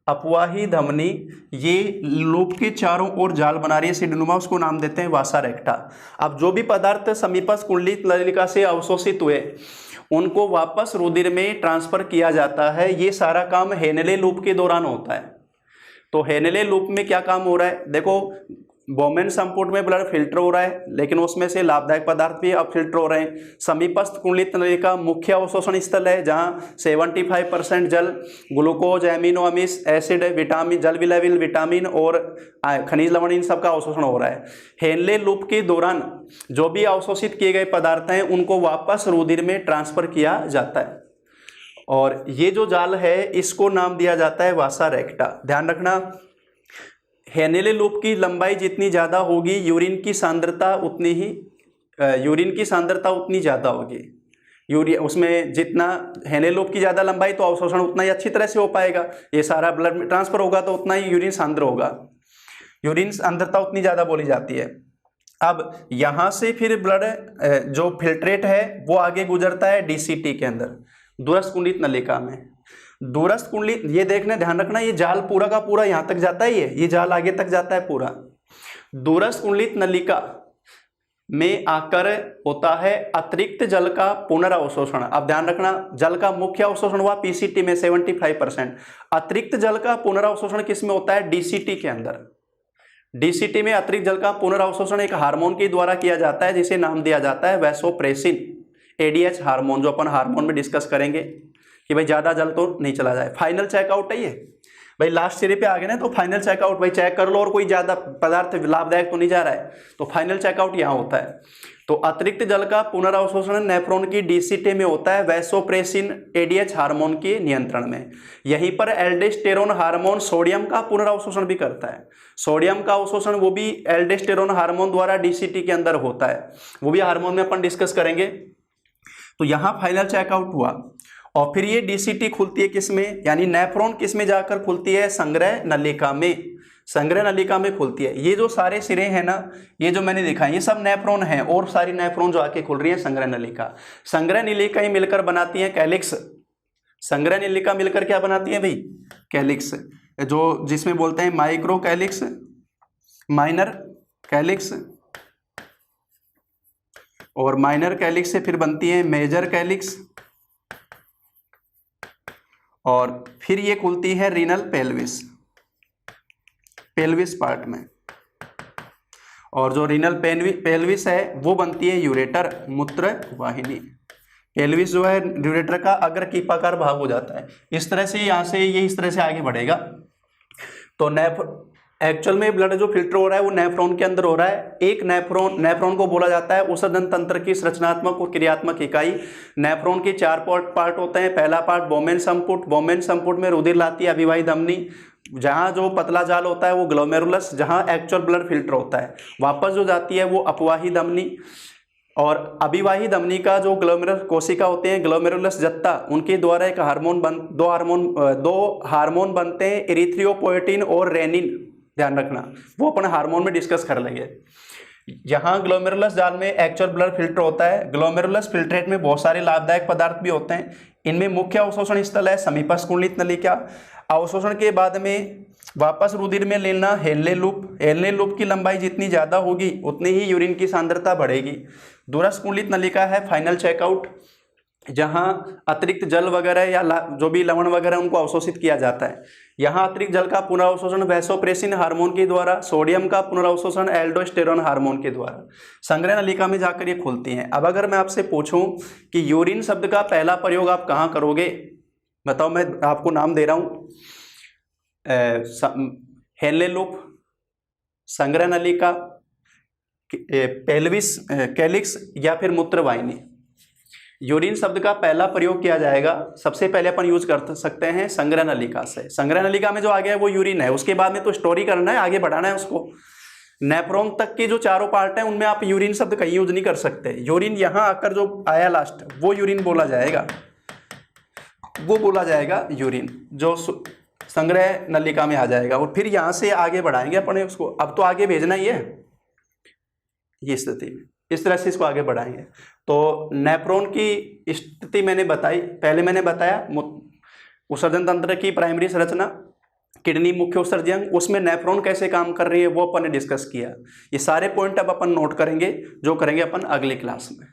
अपवाही धमनी ये लूप के चारों ओर जाल बना रही है सीढ़ीनुमा, उसको नाम देते हैं वासा रेक्टा। अब जो भी पदार्थ समीपस्थ कुंडली नलिका से अवशोषित हुए उनको वापस रुधिर में ट्रांसफर किया जाता है। ये सारा काम हेनले लूप के दौरान होता है। तो हेनले लूप में क्या काम हो रहा है? देखो, बोमेन संपुट में ब्लड फिल्टर हो रहा है, लेकिन उसमें से लाभदायक पदार्थ भी अब फिल्टर हो रहे हैं। समीपस्थ कुंडलित नलिका मुख्य अवशोषण स्थल है, जहां 75% जल, glucose, amino Amis acid, vitamin, जल विलेबल विटामिन और खनिज लवण, इन सबका अवशोषण हो रहा है। हेनले लूप के दौरान जो भी अवशोषित किए गए पदार्थ हैं उनको वापस रुधिर में ट्रांसफर किया जाता है, और ये जो जाल है इसको नाम दिया जाता है वासा रेक्टा। ध्यान रखना, हेनले लूप की लंबाई जितनी ज़्यादा होगी यूरिन की सांद्रता उतनी ज़्यादा होगी। उसमें जितना हेनले लूप की ज़्यादा लंबाई तो अवशोषण उतना ही अच्छी तरह से हो पाएगा, ये सारा ब्लड में ट्रांसफर होगा तो उतना ही यूरिन सांद्र होगा, यूरिन सांद्रता उतनी ज़्यादा बोली जाती है। अब यहाँ से फिर ब्लड जो फिल्ट्रेट है वो आगे गुजरता है डीसीटी के अंदर, दूरस्थ कुंडलित नलिका में। दूरस्थ कुंडली, ये देखना, ध्यान रखना, ये जाल पूरा का पूरा यहां तक जाता है, ये जाल आगे तक जाता है पूरा। दूरस्थ कुंडलित नलिका में आकर होता है अतिरिक्त जल का पुनर्अवशोषण। अब ध्यान रखना, जल का मुख्य अवशोषण हुआ पीसीटी में 75%, अतिरिक्त जल का पुनर्अवशोषण किस में होता है? डीसीटी के अंदर। डीसीटी में अतिरिक्त जल का पुनर्अवशोषण एक हार्मोन के द्वारा किया जाता है जिसे नाम दिया जाता है वैसोप्रेसिन, एडीएच हार्मोन, जो अपन हार्मोन में डिस्कस करेंगे कि भाई ज़्यादा जल तो नहीं चला जाए। फाइनल चेकआउट है ये भाई, लास्ट सीढ़ी पे आ गए ना तो फाइनल चेकआउट भाई चेक कर लो, और कोई ज़्यादा पदार्थ लाभदायक तो नहीं जा रहा है, तो फाइनल चेकआउट यहाँ होता है। तो अतिरिक्त जल का पुनर्अवशोषण नेफ्रॉन की डीसीटी में होता है वैसोप्रेसिन एडीएच हार्मोन के नियंत्रण में। यहीं पर एल्डोस्टेरोन हार्मोन सोडियम का पुनर्अवशोषण भी करता है। सोडियम का अवशोषण वो भी एल्डोस्टेरोन हार्मोन द्वारा डीसीटी के अंदर होता है, वो भी हार्मोन में अपन डिस्कस करेंगे। तो यहाँ फाइनल चेकआउट हुआ, और फिर ये डीसीटी खुलती है किसमें? यानी नेफ्रॉन किसमें जाकर खुलती है? संग्रह नलिका में, संग्रह नलिका में खुलती है। ये जो सारे सिरे हैं ना, ये जो मैंने दिखा ये सब नेफ्रॉन हैं, और सारी नेफ्रॉन जो आके खुल रही है संग्रह नलिका। संग्रह नलिका ही मिलकर बनाती है कैलिक्स। संग्रह नलिका मिलकर क्या बनाती है भाई? कैलिक्स, जो जिसमें बोलते हैं माइक्रो कैलिक्स, माइनर कैलिक्स, और माइनर कैलिक्स से फिर बनती है मेजर कैलिक्स, और फिर ये खुलती है रीनल पेल्विस, पेल्विस पार्ट में। और जो रीनल पेल्विस है वो बनती है यूरेटर, मूत्र वाहिनी। पेल्विस जो है यूरेटर का अग्र कीपाकार भाग हो जाता है। इस तरह से यहाँ से ये इस तरह से आगे बढ़ेगा। तो एक्चुअल में ब्लड जो फिल्टर हो रहा है वो नेफ्रॉन के अंदर हो रहा है। एक नेफ्रॉन को बोला जाता है उसदन तंत्र की संरचनात्मक और क्रियात्मक इकाई। नेफ्रॉन के 4 पार्ट होते हैं। पहला पार्ट बोमेन संपुट, बोमेन संपुट में रुधिर लाती है अभिवाही धमनी, जहां जो पतला जाल होता है वो ग्लोमेरुलस, जहां एक्चुअल ब्लड फिल्टर होता है। वापस जो जाती है वो अपवाही धमनी, और अभिवाही धमनी का जो ग्लोमेरुलस कोशिका होते हैं, ग्लोमेरुलस जत्ता, उनके द्वारा एक दो हार्मोन बनते हैं, एरिथ्रियोपोएटिन और रेनिन। ध्यान रखना, वो अपन हार्मोन में डिस्कस कर लेंगे। यहाँ ग्लोमेरुलस जाल में एक्चुअल ब्लड फिल्टर होता है। ग्लोमेरुलस फिल्ट्रेट में बहुत सारे लाभदायक पदार्थ भी होते हैं। इनमें मुख्य अवशोषण स्थल है समीपस्थ कुंडलित नलिका। अवशोषण के बाद में वापस रुधिर में लेना हेनले लूप। हेनले लूप की लंबाई जितनी ज़्यादा होगी उतनी ही यूरिन की सांद्रता बढ़ेगी। दूरस्थ कुंडलित नलिका है फाइनल चेकआउट, जहाँ अतिरिक्त जल वगैरह या जो भी लवण वगैरह उनको अवशोषित किया जाता है। यहाँ अतिरिक्त जल का पुनर्अवशोषण वैसोप्रेसिन हार्मोन के द्वारा, सोडियम का पुनर्अवशोषण एल्डोस्टेरोन हार्मोन के द्वारा संग्रह नलिका में जाकर ये खुलती हैं। अब अगर मैं आपसे पूछूं कि यूरिन शब्द का पहला प्रयोग आप कहाँ करोगे, बताओ। मैं आपको नाम दे रहा हूँ, हेनले लूप, संग्रह नलिका, पेल्विस कैलिक्स या फिर मूत्र वाहिनी। यूरिन शब्द का पहला प्रयोग किया जाएगा, सबसे पहले अपन यूज कर सकते हैं संग्रह नलिका से। संग्रह नलिका में जो आ गया है वो यूरिन है, उसके बाद में तो स्टोरी करना है, आगे बढ़ाना है उसको। नेफ्रॉन तक के जो चारों पार्ट हैं उनमें आप यूरिन शब्द कहीं यूज नहीं कर सकते। यूरिन यहाँ आकर जो आया लास्ट वो यूरिन बोला जाएगा, वो बोला जाएगा यूरिन, जो संग्रह नलिका में आ जाएगा। और फिर यहाँ से आगे बढ़ाएंगे अपने उसको, अब तो आगे भेजना ही है ये स्थिति में, इस तरह से इसको आगे बढ़ाएंगे। तो नेफ्रॉन की स्थिति मैंने बताई, पहले मैंने बताया उत्सर्जन तंत्र की प्राइमरी संरचना, किडनी मुख्य उत्सर्जन अंग, उसमें नेफ्रॉन कैसे काम कर रही है वो अपन ने डिस्कस किया। ये सारे पॉइंट अब अपन नोट करेंगे, जो करेंगे अपन अगली क्लास में।